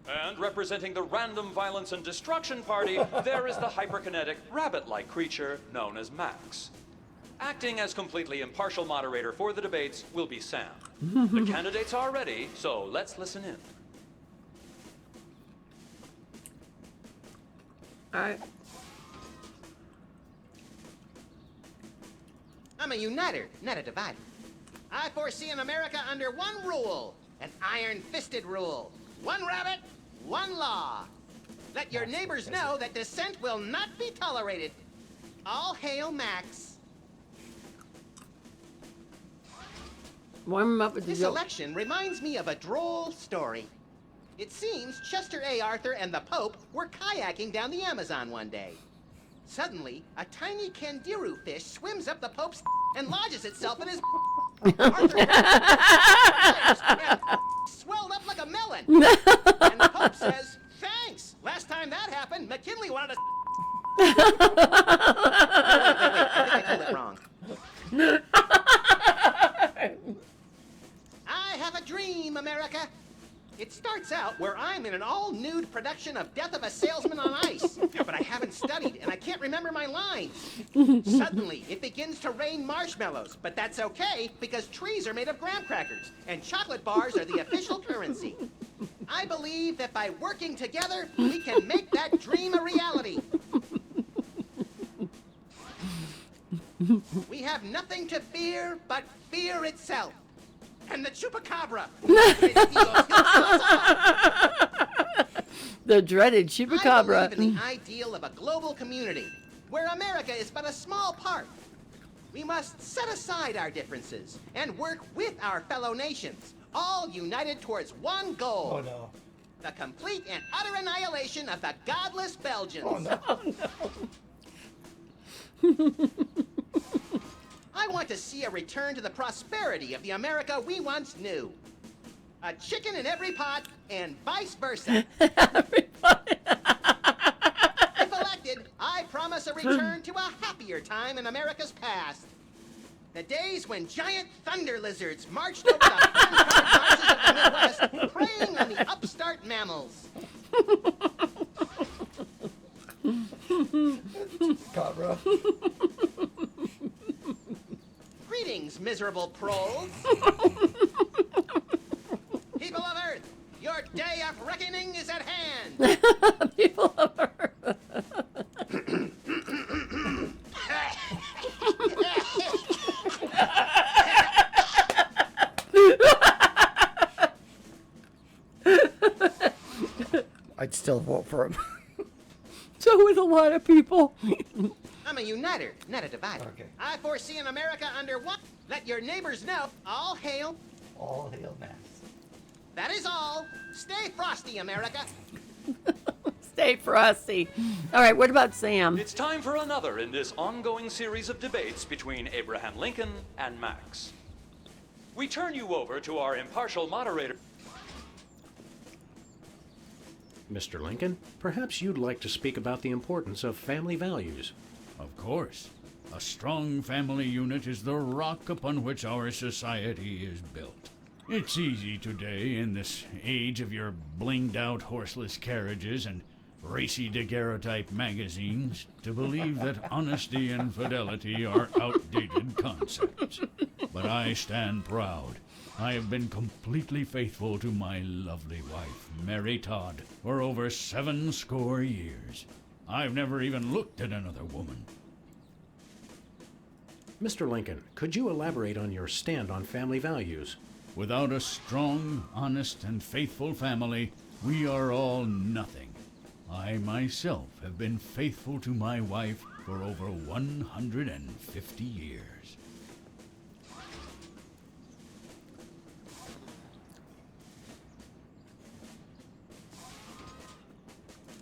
And representing the Random Violence and Destruction Party, there is the hyperkinetic, rabbit-like creature known as Max. Acting as completely impartial moderator for the debates will be Sam. The candidates are ready, so let's listen in. All right. I'm a uniter, not a divider. I foresee an America under one rule, an iron-fisted rule. One rabbit, one law. Let your neighbors know that dissent will not be tolerated. All hail Max. Warm him up with the This joke. election reminds me of a droll story. It seems Chester A. Arthur and the Pope were kayaking down the Amazon one day. Suddenly, a tiny candiru fish swims up the Pope's and lodges itself in his Arthur and swelled up like a melon. And the Pope says, "Thanks. Last time that happened, McKinley wanted to." Wait, I think I told it wrong. I have a dream, America. It starts out where I'm in an all-nude production of Death of a Salesman on Ice, but I haven't studied and I can't remember my lines. Suddenly, it begins to rain marshmallows, but that's okay because trees are made of graham crackers and chocolate bars are the official currency. I believe that by working together, we can make that dream a reality. We have nothing to fear but fear itself. And the chupacabra. The dreaded chupacabra. I believe in the ideal of a global community where America is but a small part. We must set aside our differences and work with our fellow nations, all united towards one goal. Oh, no. The complete and utter annihilation of the godless Belgians. Oh, no. I want to see a return to the prosperity of the America we once knew. A chicken in every pot and vice versa. If elected, I promise a return to a happier time in America's past. The days when giant thunder lizards marched over the fun-covered marshes of the Midwest, preying on the upstart mammals. Cabra. Greetings, miserable proles. People of Earth, your day of reckoning is at hand. People of Earth. I'd still vote for him. So would a lot of people. I'm a uniter, not a divider. Okay. I foresee an America under one. Let your neighbors know. All hail. All hail Max. That is all. Stay frosty, America. Stay frosty. All right, what about Sam? It's time for another in this ongoing series of debates between Abraham Lincoln and Max. We turn you over to our impartial moderator. Mr. Lincoln, perhaps you'd like to speak about the importance of family values. Of course. A strong family unit is the rock upon which our society is built. It's easy today, in this age of your blinged-out horseless carriages and racy daguerreotype magazines, to believe that honesty and fidelity are outdated concepts. But I stand proud. I have been completely faithful to my lovely wife, Mary Todd, for over 70 years. I've never even looked at another woman. Mr. Lincoln, could you elaborate on your stand on family values? Without a strong, honest, and faithful family, we are all nothing. I myself have been faithful to my wife for over 150 years.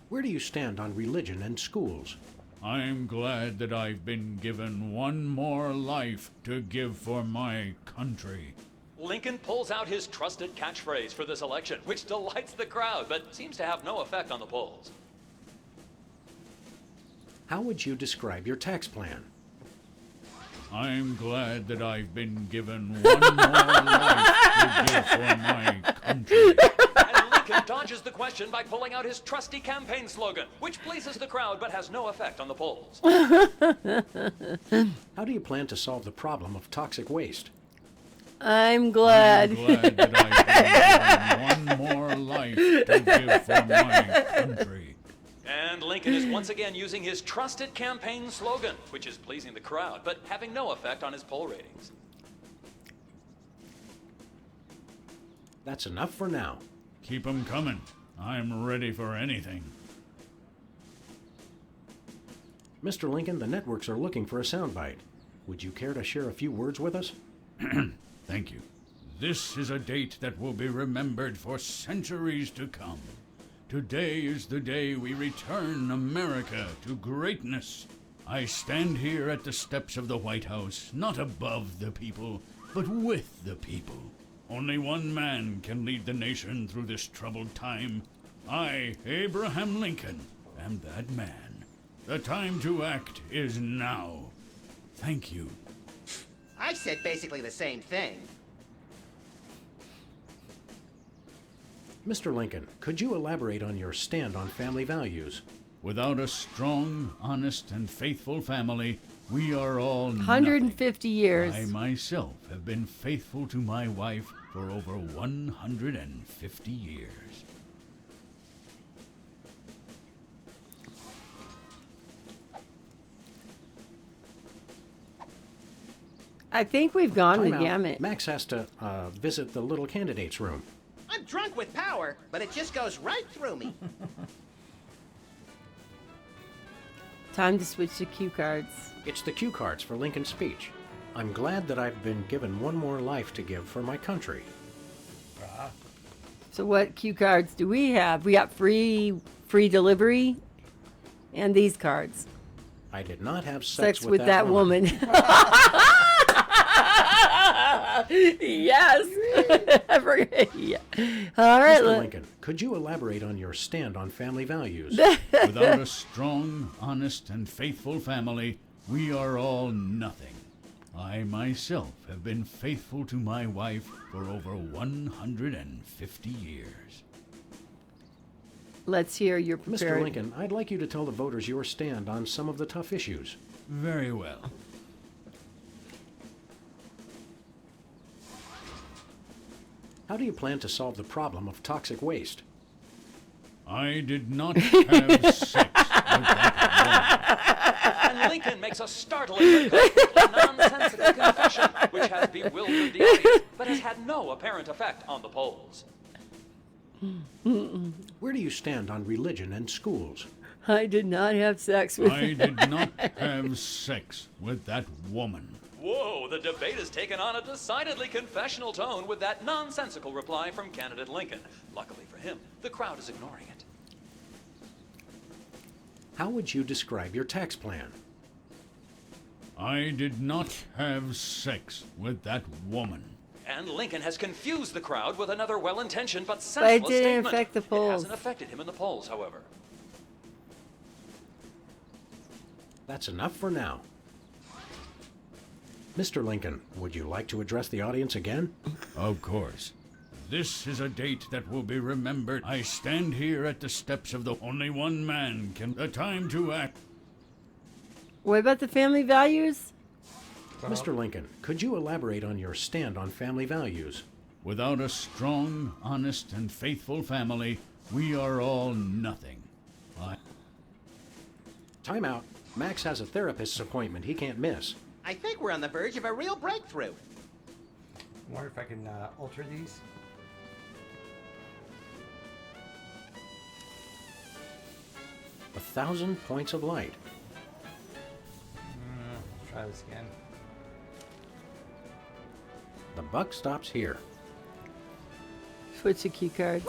Where do you stand on religion and schools? I'm glad that I've been given one more life to give for my country. Lincoln pulls out his trusted catchphrase for this election, which delights the crowd, but seems to have no effect on the polls. How would you describe your tax plan? I'm glad that I've been given one more life to give for my country. And Lincoln dodges the question by pulling out his trusty campaign slogan, which pleases the crowd but has no effect on the polls. How do you plan to solve the problem of toxic waste? I'm glad. I'm glad that I've been given one more life to give for my country. And Lincoln is once again using his trusted campaign slogan, which is pleasing the crowd, but having no effect on his poll ratings. That's enough for now. Keep 'em coming. I'm ready for anything. Mr. Lincoln, the networks are looking for a soundbite. Would you care to share a few words with us? Thank you. This is a date that will be remembered for centuries to come. Today is the day we return America to greatness. I stand here at the steps of the White House, not above the people, but with the people. Only one man can lead the nation through this troubled time. I, Abraham Lincoln, am that man. The time to act is now. Thank you. I said basically the same thing. Mr. Lincoln, could you elaborate on your stand on family values? Without a strong, honest, and faithful family, we are all 150 years. I myself have been faithful to my wife for over 150 years. I think we've gone the Time out. gamut. Max has to visit the little candidates room. I'm drunk with power, but it just goes right through me. Time to switch to cue cards. It's the cue cards for Lincoln's speech. I'm glad that I've been given one more life to give for my country. So what cue cards do we have? We got free delivery and these cards. I did not have Sex with that woman. Yes. I forget. Yeah. All right. Mr. Lincoln, could you elaborate on your stand on family values? Without a strong, honest, and faithful family, we are all nothing. I myself have been faithful to my wife for over 150 years. Let's hear your prepared. Mr. Lincoln, I'd like you to tell the voters your stand on some of the tough issues. Very well. How do you plan to solve the problem of toxic waste? I did not have sex with that And Lincoln makes a startling but completely nonsensical confession, which has bewildered the audience, but has had no apparent effect on the polls. Where do you stand on religion and schools? I did not have sex with. I did not have sex with that woman. Whoa, the debate has taken on a decidedly confessional tone with that nonsensical reply from candidate Lincoln. Luckily for him, the crowd is ignoring it. How would you describe your tax plan? I did not have sex with that woman. And Lincoln has confused the crowd with another well-intentioned but But it senseless didn't statement. affect the It polls. hasn't affected him in the polls, however. That's enough for now. Mr. Lincoln, would you like to address the audience again? Of course. This is a date that will be remembered. I stand here at the steps of the only one man can. The time to act. What about the family values? Mr. Lincoln, could you elaborate on your stand on family values? Without a strong, honest, and faithful family, we are all nothing. Time out. Max has a therapist's appointment he can't miss. I think we're on the verge of a real breakthrough. I wonder if I can alter these. 1,000 points of light. Try this again. The buck stops here. Switch the cue card.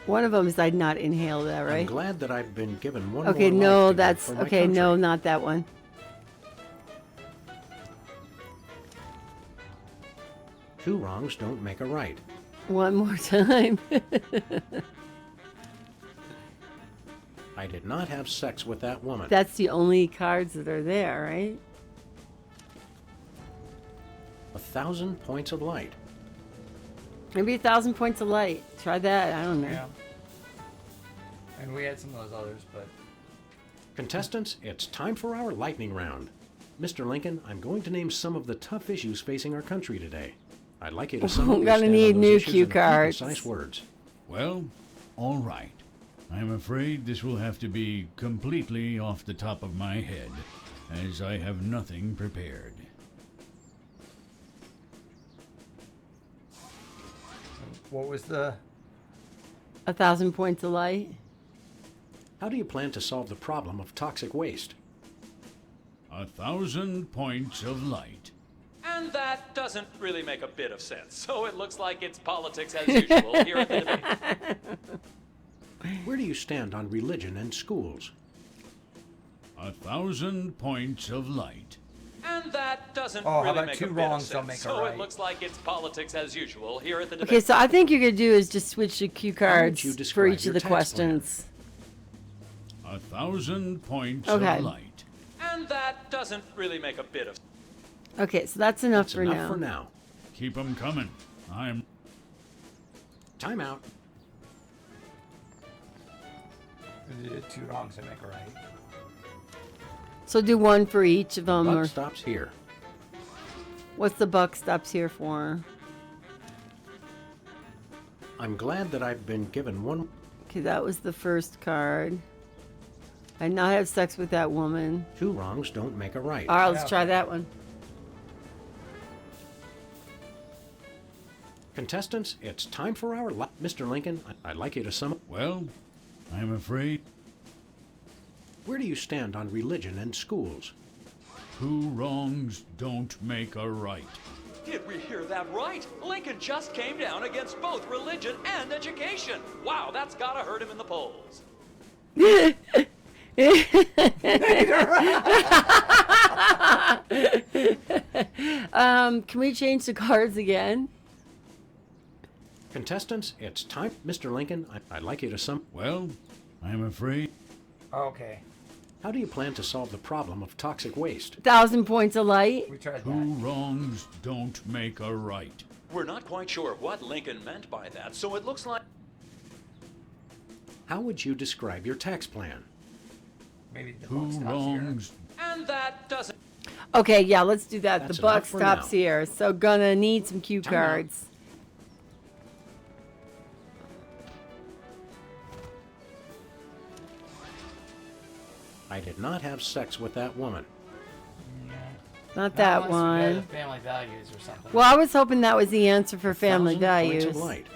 One of them is I'd not inhale that, I'm right? glad that I've been given one Okay, more no, life to that's live for my okay. country. No, not that one. 2 wrongs don't make a right. One more time. I did not have sex with that woman. That's the only cards that are there, right? 1,000 points of light. Maybe 1,000 points of light. Try that. I don't know. Yeah. And we had some of those others, but Contestants, it's time for our lightning round. Mr. Lincoln, I'm going to name some of the tough issues facing our country today. I'd like you to sum up We're your gonna stand on need those new issues cue in a few cards. concise words. Well, all right. I'm afraid this will have to be completely off the top of my head, as I have nothing prepared. what was the 1,000 points of light. How do you plan to solve the problem of toxic waste? 1,000 points of light. And that doesn't really make a bit of sense. So it looks like it's politics as usual here at the debate. Where do you stand on religion and schools? 1,000 points of light. And that doesn't Oh, how really about make two a bit wrongs of don't sense. make a So right? it looks like it's politics as usual here at the debate. Okay, so I think you're gonna do is just switch the cue cards you for describe each of your the tax plan? questions. 1,000 points Okay. of light. And that doesn't really make a bit of Okay, so that's enough That's for enough now. for now. Keep 'em coming. I'm... Time out. we did 2 wrongs to make a right? So do one for each of them, Buck or stops here. what's the buck stops here for? I'm glad that I've been given one. Okay, that was the first card. I not have sex with that woman. 2 wrongs don't make a right. All right, let's try that one. Contestants, it's time for our Mr. Lincoln, I'd like you to sum up. Well, I'm afraid... Where do you stand on religion and schools? 2 wrongs don't make a right. Did we hear that right? Lincoln just came down against both religion and education. Wow, that's gotta hurt him in the polls. Can we change the cards again? Contestants, it's time. Mr. Lincoln, I'd like you to sum. Well, I'm afraid... Okay. How do you plan to solve the problem of toxic waste? 1,000 points of light. We tried 2 wrongs don't make a right. We're not quite sure what Lincoln meant by that, so it looks like... How would you describe your tax plan? Maybe the 2 buck stops wrongs... And that doesn't... Okay, yeah, let's do that. That's the buck enough for stops now. here. So gonna need some cue Time out. cards. I did not have sex with that woman. Not that unless we go to one. family values or something. Well, I was hoping that was the answer for family 1,000 points values. of light.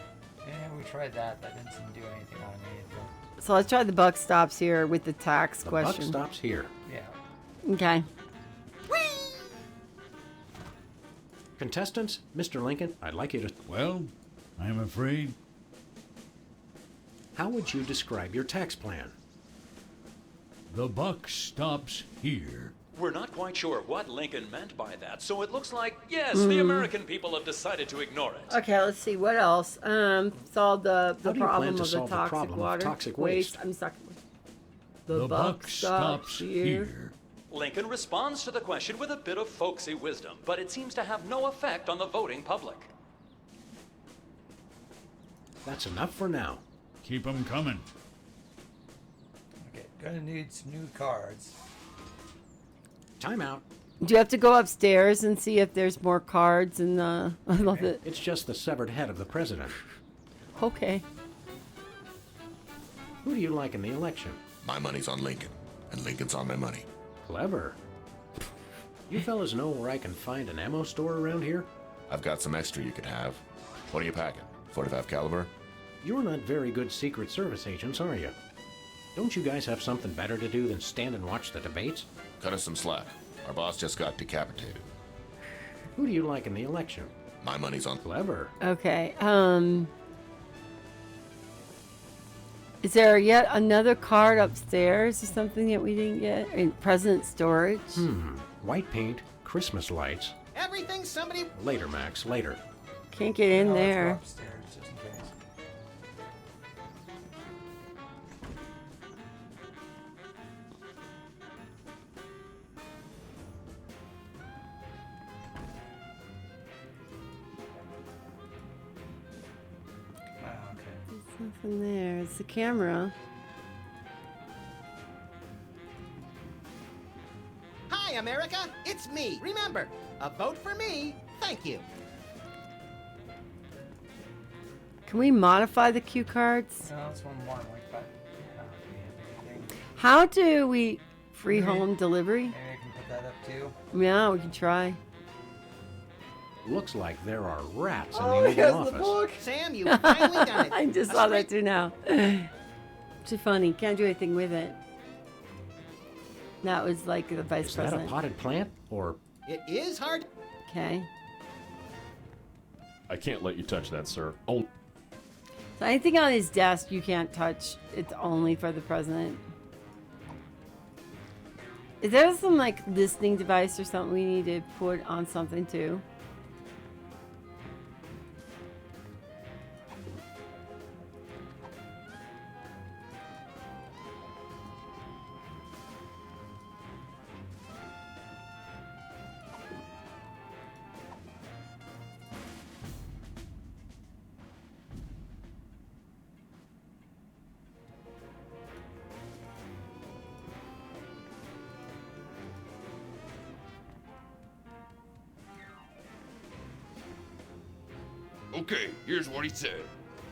Yeah, we tried that. That didn't seem to do anything on me. So let's try the buck stops here with the tax The buck question. stops here. Yeah. Okay. Contestants, Mr. Lincoln, I'd like you to. Well, I'm afraid... How would you describe your tax plan? The buck stops here. We're not quite sure what Lincoln meant by that, so it looks like, yes, the American people have decided to ignore it. Okay, let's see what else. Solve the How do you plan problem to of the solve the toxic problem of water toxic waste? I'm stuck. The buck stops here. Lincoln responds to the question with a bit of folksy wisdom, but it seems to have no effect on the voting public. That's enough for now. Keep 'em coming. Okay, gonna need some new cards. Time out. Do you have to go upstairs and see if there's more cards in the? I love it. It's just the severed head of the president. Okay. Who do you like in the election? My money's on Lincoln, and Lincoln's on my money. Clever. You fellas know where I can find an ammo store around here? I've got some extra you could have. What are you packing? 45 caliber? You're not very good Secret Service agents, are you? Don't you guys have something better to do than stand and watch the debates? Cut us some slack. Our boss just got decapitated. Who do you like in the election? My money's on... Clever. Okay. Is there yet another card upstairs or something that we didn't get? In President's storage? White paint, Christmas lights. Everything somebody... Later, Max, later. Can't get in there. Upstairs, just in case. There's nothing there. It's the camera. Hi, America. It's me. Remember, a vote for me. Thank you. Can we modify the cue cards? No, it's one more like that. How do we free home delivery? Maybe I can put that up too. Yeah, we can try. Looks like there are rats in Oh, the he Oval has the Office. book. Sam, you finally done it. I just saw that too now. Too funny. Can't do anything with it. That was like the vice Is that president. a potted plant, or... It is hard. Okay. I can't let you touch that, sir. Oh, So anything on his desk you can't touch. It's only for the president. Is there some like listening device or something we need to put on something too? Okay, here's what he said.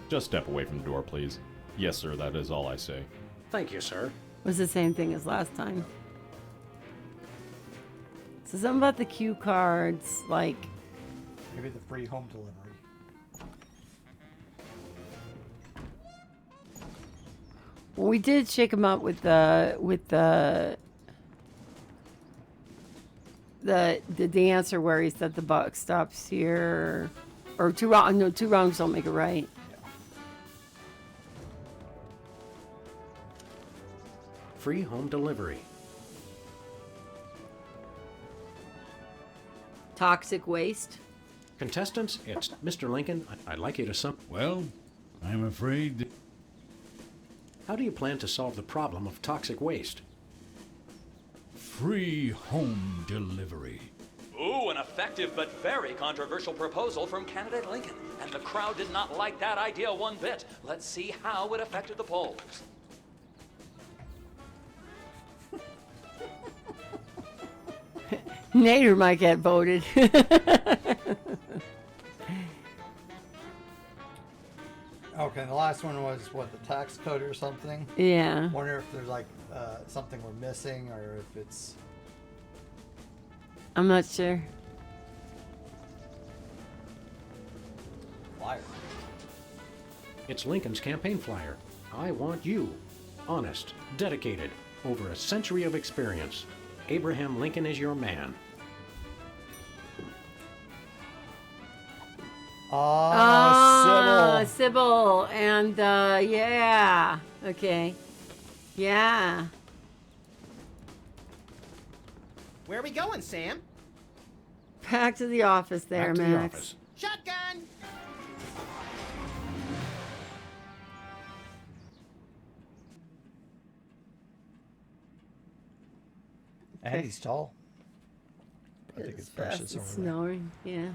just step away from the door, please. Yes, sir, that is all I say. Thank you, sir. Was the same thing as last time. So something about the cue cards, like Maybe the free home delivery. well, we did shake them up with the dancer where he said the buck stops here, or two wrongs don't make it right. Free home delivery. Toxic waste. Contestants, it's Mr. Lincoln. I'd like you to sum. Well, I'm afraid. How do you plan to solve the problem of toxic waste? Free home delivery. Ooh, an effective but very controversial proposal from candidate Lincoln. And the crowd did not like that idea one bit. Let's see how it affected the polls. Nader might get voted. Okay, the last one was what, the tax code or something? Yeah. Wonder if there's like something we're missing or if it's. I'm not sure. Flyer. It's Lincoln's campaign flyer. I want you. Honest, dedicated, over a century of experience. Abraham Lincoln is your man. Ah, Sybil. And, yeah. Okay. Yeah. Where are we going, Sam? Back to the office there, Back to Max. the office. Shotgun! And he's tall. I think it's fast precious as over there. snowing. Yeah.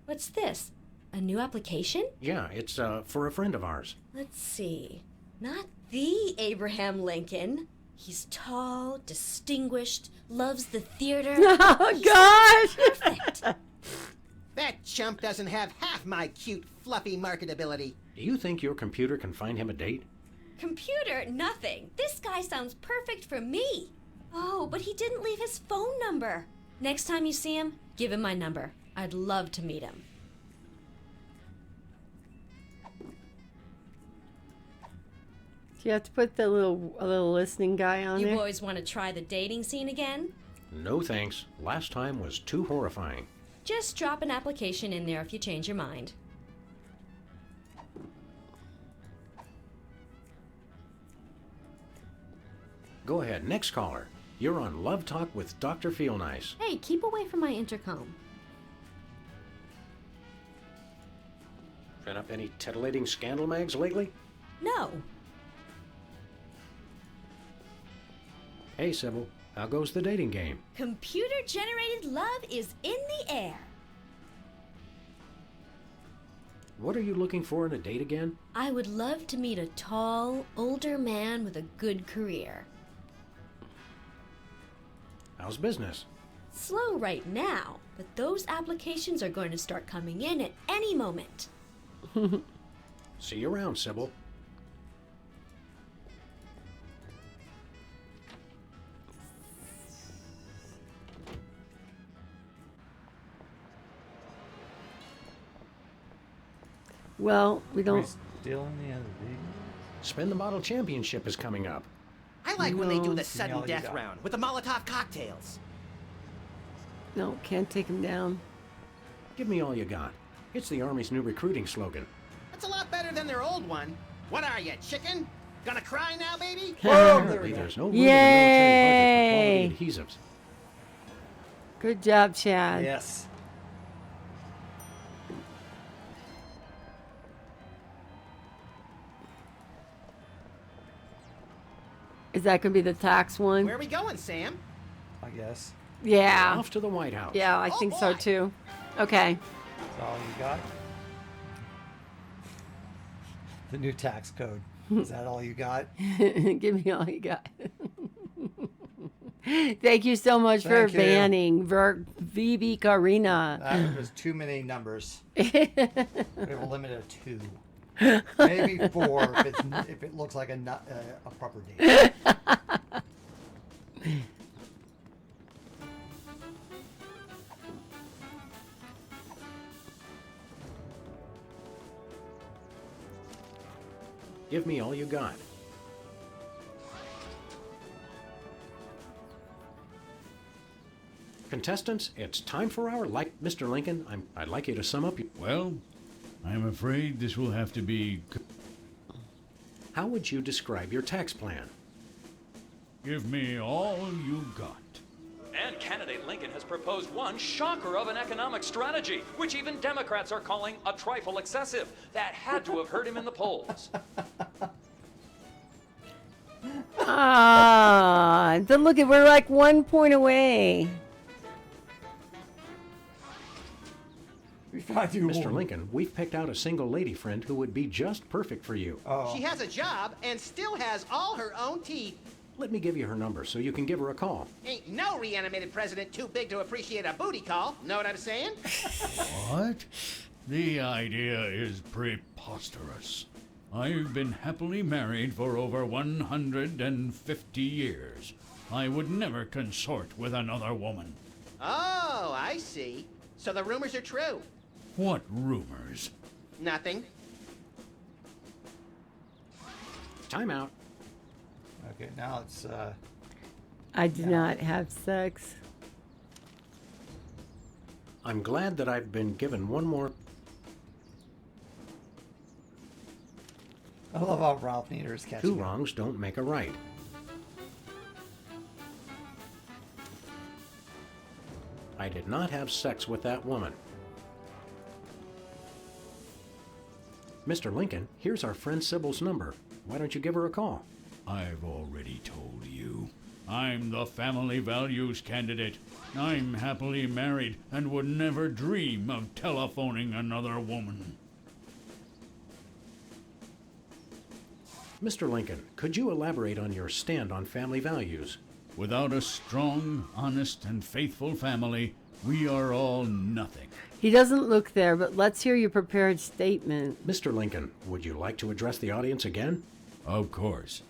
What's this? A new application? Yeah, it's for a friend of ours. Let's see. Not the Abraham Lincoln. He's tall, distinguished, loves the theater. Oh, gosh! Perfect. That chump doesn't have half my cute, fluffy marketability. Do you think your computer can find him a date? Computer, nothing. This guy sounds perfect for me. Oh, but he didn't leave his phone number. Next time you see him, give him my number. I'd love to meet him. Do you have to put the little listening guy on You there? boys want to try the dating scene again? No thanks. Last time was too horrifying. Just drop an application in there if you change your mind. Go ahead, next caller. You're on Love Talk with Dr. Feelnice. Hey, keep away from my intercom. Been up any titillating scandal mags lately? No. Hey, Sybil, how goes the dating game? Computer-generated love is in the air. What are you looking for in a date again? I would love to meet a tall, older man with a good career. How's business? Slow right now, but those applications are going to start coming in at any moment. See you around, Sybil. Well, we don't. Still in the other league? Spin the Bottle Championship is coming up. I like when they do No. the sudden Yeah, you death got it. round with the Molotov cocktails. No, can't take him down. Give me all you got. It's the Army's new recruiting slogan. That's a lot better than their old one. What are you, chicken? Gonna cry now, baby? Apparently, there's no room in the Yay! military budget for quality adhesives. Good job, Chad. Yes. Is that going to be the tax one? Where are we going, Sam? I guess. Yeah. Off to the White House. Yeah, I think so too. Okay. That's all you got? The new tax code. Is that all you got? Give me all you got. Thank you so much Thank for you. banning VB Karina. That was too many numbers. We have a limit of 2. Maybe 4 if it looks like a proper date. Give me all you got. Contestants, it's time for our Mr. Lincoln, I'd like you to sum up. Well, I'm afraid this will have to be. How would you describe your tax plan? Give me all you got. And candidate Lincoln has proposed one shocker of an economic strategy, which even Democrats are calling a trifle excessive. That had to have hurt him in the polls. Ah, then look at, we're like 1 point away. We found you Mr. one. Lincoln, we've picked out a single lady friend who would be just perfect for you. She has a job and still has all her own teeth. Let me give you her number so you can give her a call. Ain't no reanimated president too big to appreciate a booty call. Know what I'm saying? What? The idea is preposterous. I've been happily married for over 150 years. I would never consort with another woman. Oh, I see. So the rumors are true. What rumors? Nothing. Time out. Okay, now it's I do not have sex. I'm glad that I've been given one more. I love how Ralph Nader is catching Two up. wrongs don't make a right. I did not have sex with that woman. Mr. Lincoln, here's our friend Sybil's number. Why don't you give her a call? I've already told you. I'm the family values candidate. I'm happily married and would never dream of telephoning another woman. Mr. Lincoln, could you elaborate on your stand on family values? Without a strong, honest, and faithful family, we are all nothing. He doesn't look there, but let's hear your prepared statement. Mr. Lincoln, would you like to address the audience again? Of course.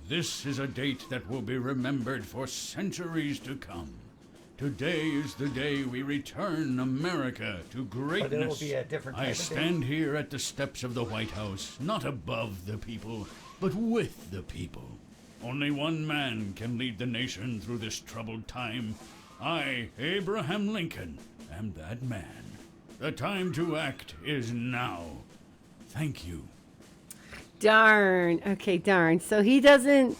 This is a date that will be remembered for centuries to come. Today is the day we return America to greatness. But it'll be a different type I of stand here at the steps of the White House, not above the people, but with the people. Only one man can lead the nation through this troubled time. I, Abraham Lincoln, am that man. The time to act is now. Thank you. Darn. Okay, darn. So he doesn't...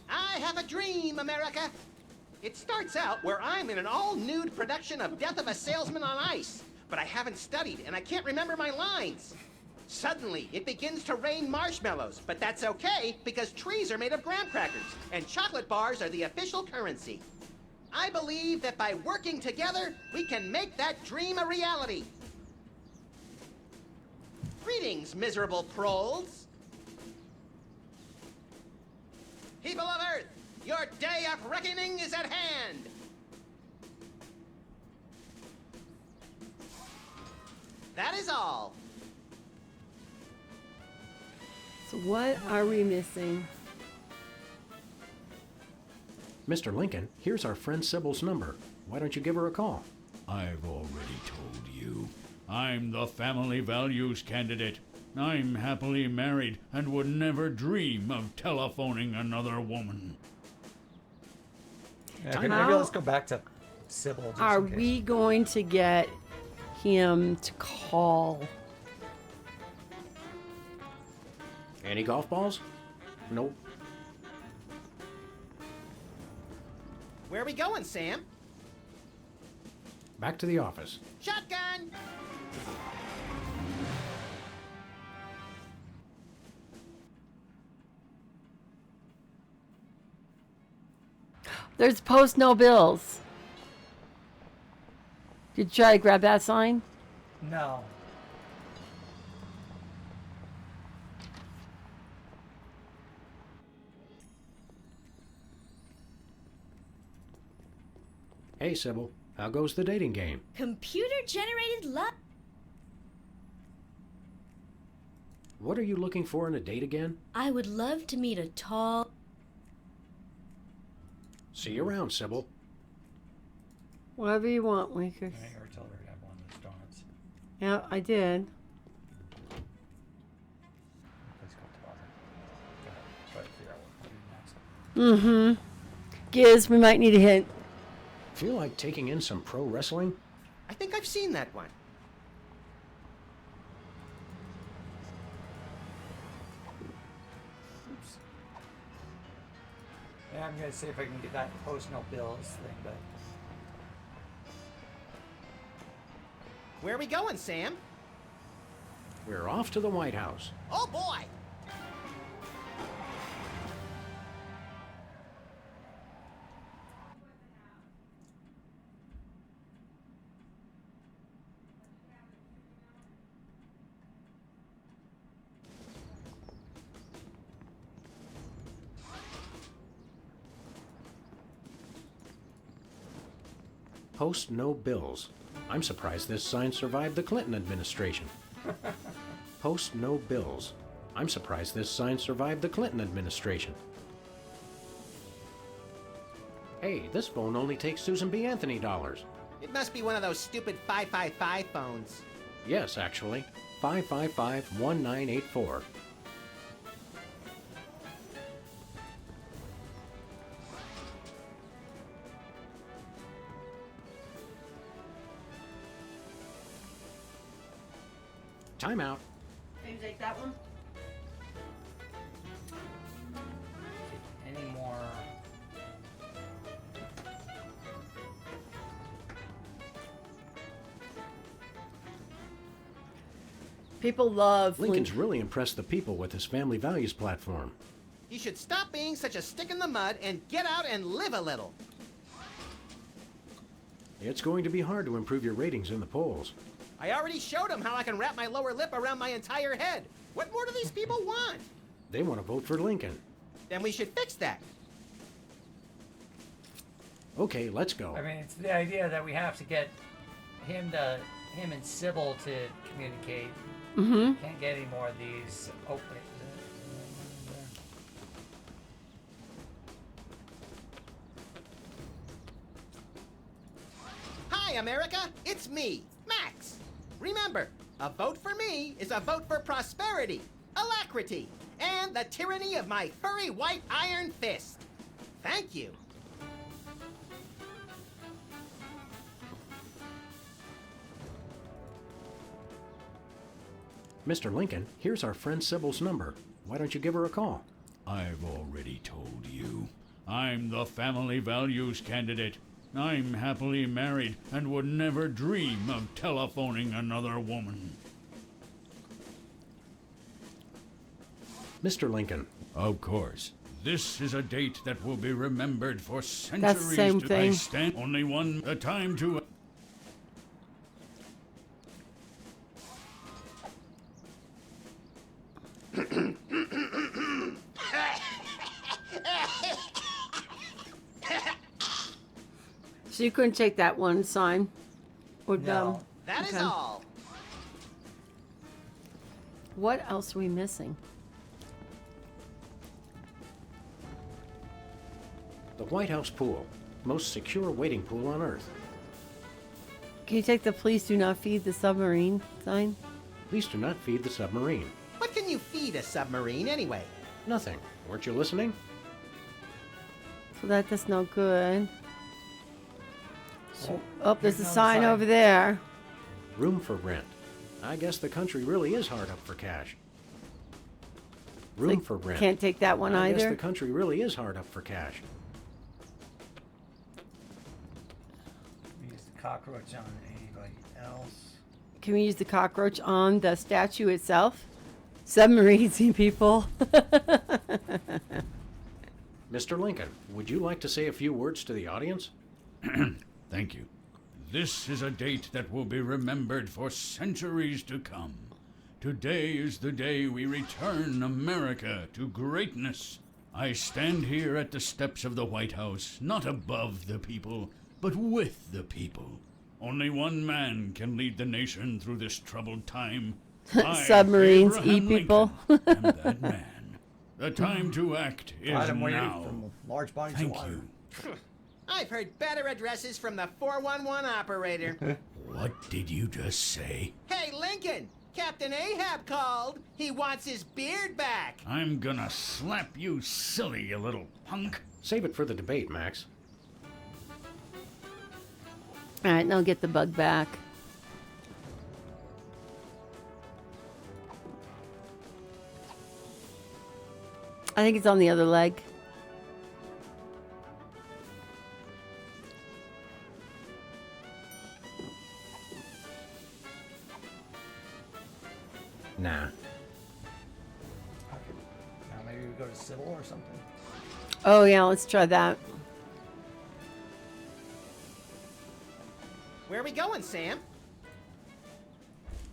I have a dream, America. It starts out where I'm in an all-nude production of Death of a Salesman on Ice, but I haven't studied and I can't remember my lines. Suddenly, it begins to rain marshmallows, but that's okay because trees are made of graham crackers and chocolate bars are the official currency. I believe that by working together, we can make that dream a reality. Greetings, miserable proles. People of Earth, your day of reckoning is at hand. That is all. So what are we missing? Mr. Lincoln, here's our friend Sybil's number. Why don't you give her a call? I've already told you. I'm the family values candidate. I'm happily married and would never dream of telephoning another woman. Yeah, okay, maybe let's go back to Sybil. just Are in case. we going to get him to call? Any golf balls? Nope. Where are we going, Sam? Back to the office. Shotgun! There's post no bills. Did you try to grab that sign? No. Hey, Sybil, how goes the dating game? Computer-generated love. What are you looking for in a date again? I would love to meet a tall... See you around, Sybil. Whatever you want, Winkers. I already told her to have one of those donuts. Yeah, I did. Let's go to the try to figure out what to do next. Giz, we might need a hint. Feel like taking in some pro wrestling? I think I've seen that one. Oops. Yeah, I'm gonna see if I can get that post no bills thing, but Where are we going, Sam? We're off to the White House. Oh boy! Post no bills. I'm surprised this sign survived the Clinton administration. Post no bills. I'm surprised this sign survived the Clinton administration. Hey, this phone only takes Susan B. Anthony dollars. It must be one of those stupid 555 phones. Yes, actually. 555-1984. Time out. Can you take that one? any more. People love Lincoln's really impressed the people with his family values platform. You should stop being such a stick in the mud and get out and live a little. It's going to be hard to improve your ratings in the polls. I already showed him how I can wrap my lower lip around my entire head. What more do these people want? They want to vote for Lincoln. Then we should fix that. Okay, let's go. I mean, it's the idea that we have to get him and Sybil to communicate. Mm-hmm. Can't get any more of these. Oh, wait. Hi, America. It's me, Max. Remember, a vote for me is a vote for prosperity, alacrity, and the tyranny of my furry white iron fist. Thank you. Mr. Lincoln, here's our friend Sybil's number. Why don't you give her a call? I've already told you. I'm the family values candidate. I'm happily married and would never dream of telephoning another woman. Mr. Lincoln. Of course. This is a date that will be remembered for centuries. That's the same I thing. stand only one. The time to... So you couldn't take that one sign? Or No. That is okay. all. What else are we missing? The White House pool. Most secure waiting pool on Earth. Can you take the please do not feed the submarine sign? Please do not feed the submarine. What can you feed a submarine anyway? Nothing. Weren't you listening? So that's no good. So, Oh, there's a here's another sign sign. over there. Room for rent. I guess the country really is hard up for cash. Room for rent. Can't take that one I guess either. the country really is hard up for cash. Use the cockroach on anybody else. Can we use the cockroach on the statue itself? Submarines, you people. Mr. Lincoln, would you like to say a few words to the audience? Thank you. This is a date that will be remembered for centuries to come. Today is the day we return America to greatness. I stand here at the steps of the White House, not above the people, but with the people. Only one man can lead the nation through this troubled time. I, Submarines Abraham eat people. Lincoln, am that man. The time to act is Item weighted now. from large bodies Thank of water. you. I've heard better addresses from the 411 operator. What did you just say? Hey, Lincoln! Captain Ahab called. He wants his beard back. I'm gonna slap you silly, you little punk. Save it for the debate, Max. All right, now get the bug back. I think it's on the other leg. Nah. Now maybe we go to Sybil or something. Oh yeah, let's try that. Where are we going, Sam?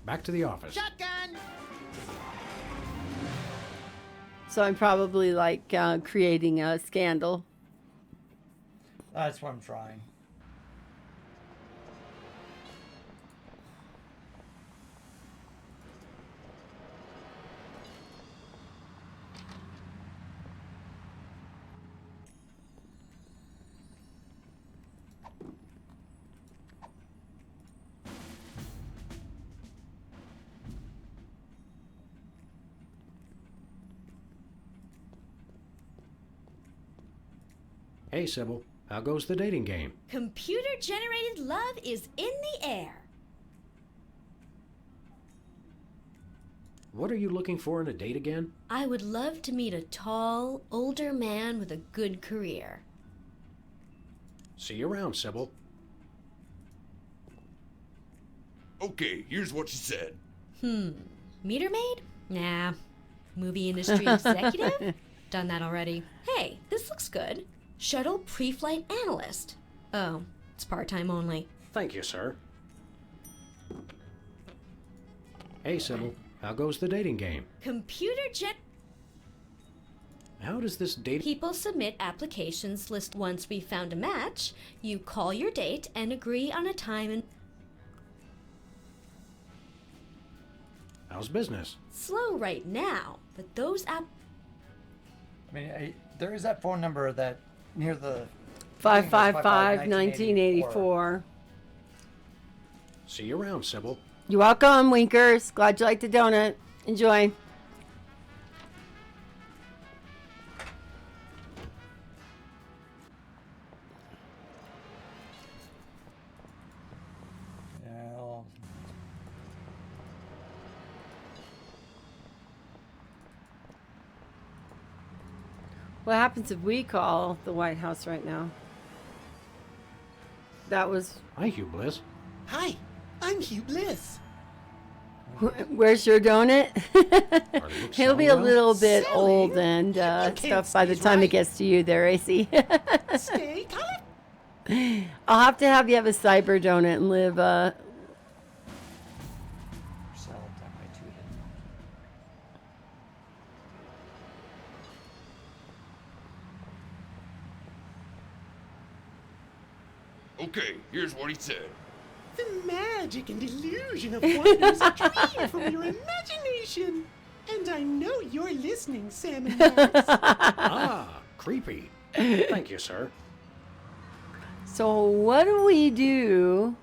Back to the office. Shotgun! So I'm probably like creating a scandal. That's what I'm trying. Hey, Sybil. How goes the dating game? Computer-generated love is in the air. What are you looking for in a date again? I would love to meet a tall, older man with a good career. See you around, Sybil. Okay, here's what she said. Meter maid? Nah. Movie industry executive? Done that already. Hey, this looks good. Shuttle pre-flight analyst. Oh, it's part-time only. Thank you, sir. Hey, Sybil. How goes the dating game? Computer jet. How does this dating... People submit applications list once we've found a match. You call your date and agree on a time and... How's business? Slow right now, but those I mean, there is that phone number that near the 555-1984. See you around, Sybil. You're welcome, Winkers. Glad you liked the donut. Enjoy. Well, What happens if we call the White House right now? That was... Hi, Hugh Bliss. Hi, I'm Hugh Bliss. Where's your donut? It'll be a well? little bit Selling? old and can't stuff by the squeeze time it right. gets to you there, AC. Stay calm. I'll have to have you have a cyber donut and live... sell that by 2 hidden. Okay, here's what he said. The magic and illusion of wonder is a dream from your imagination. And I know you're listening, Sam and Max. Ah, creepy. Thank you, sir. So what do we do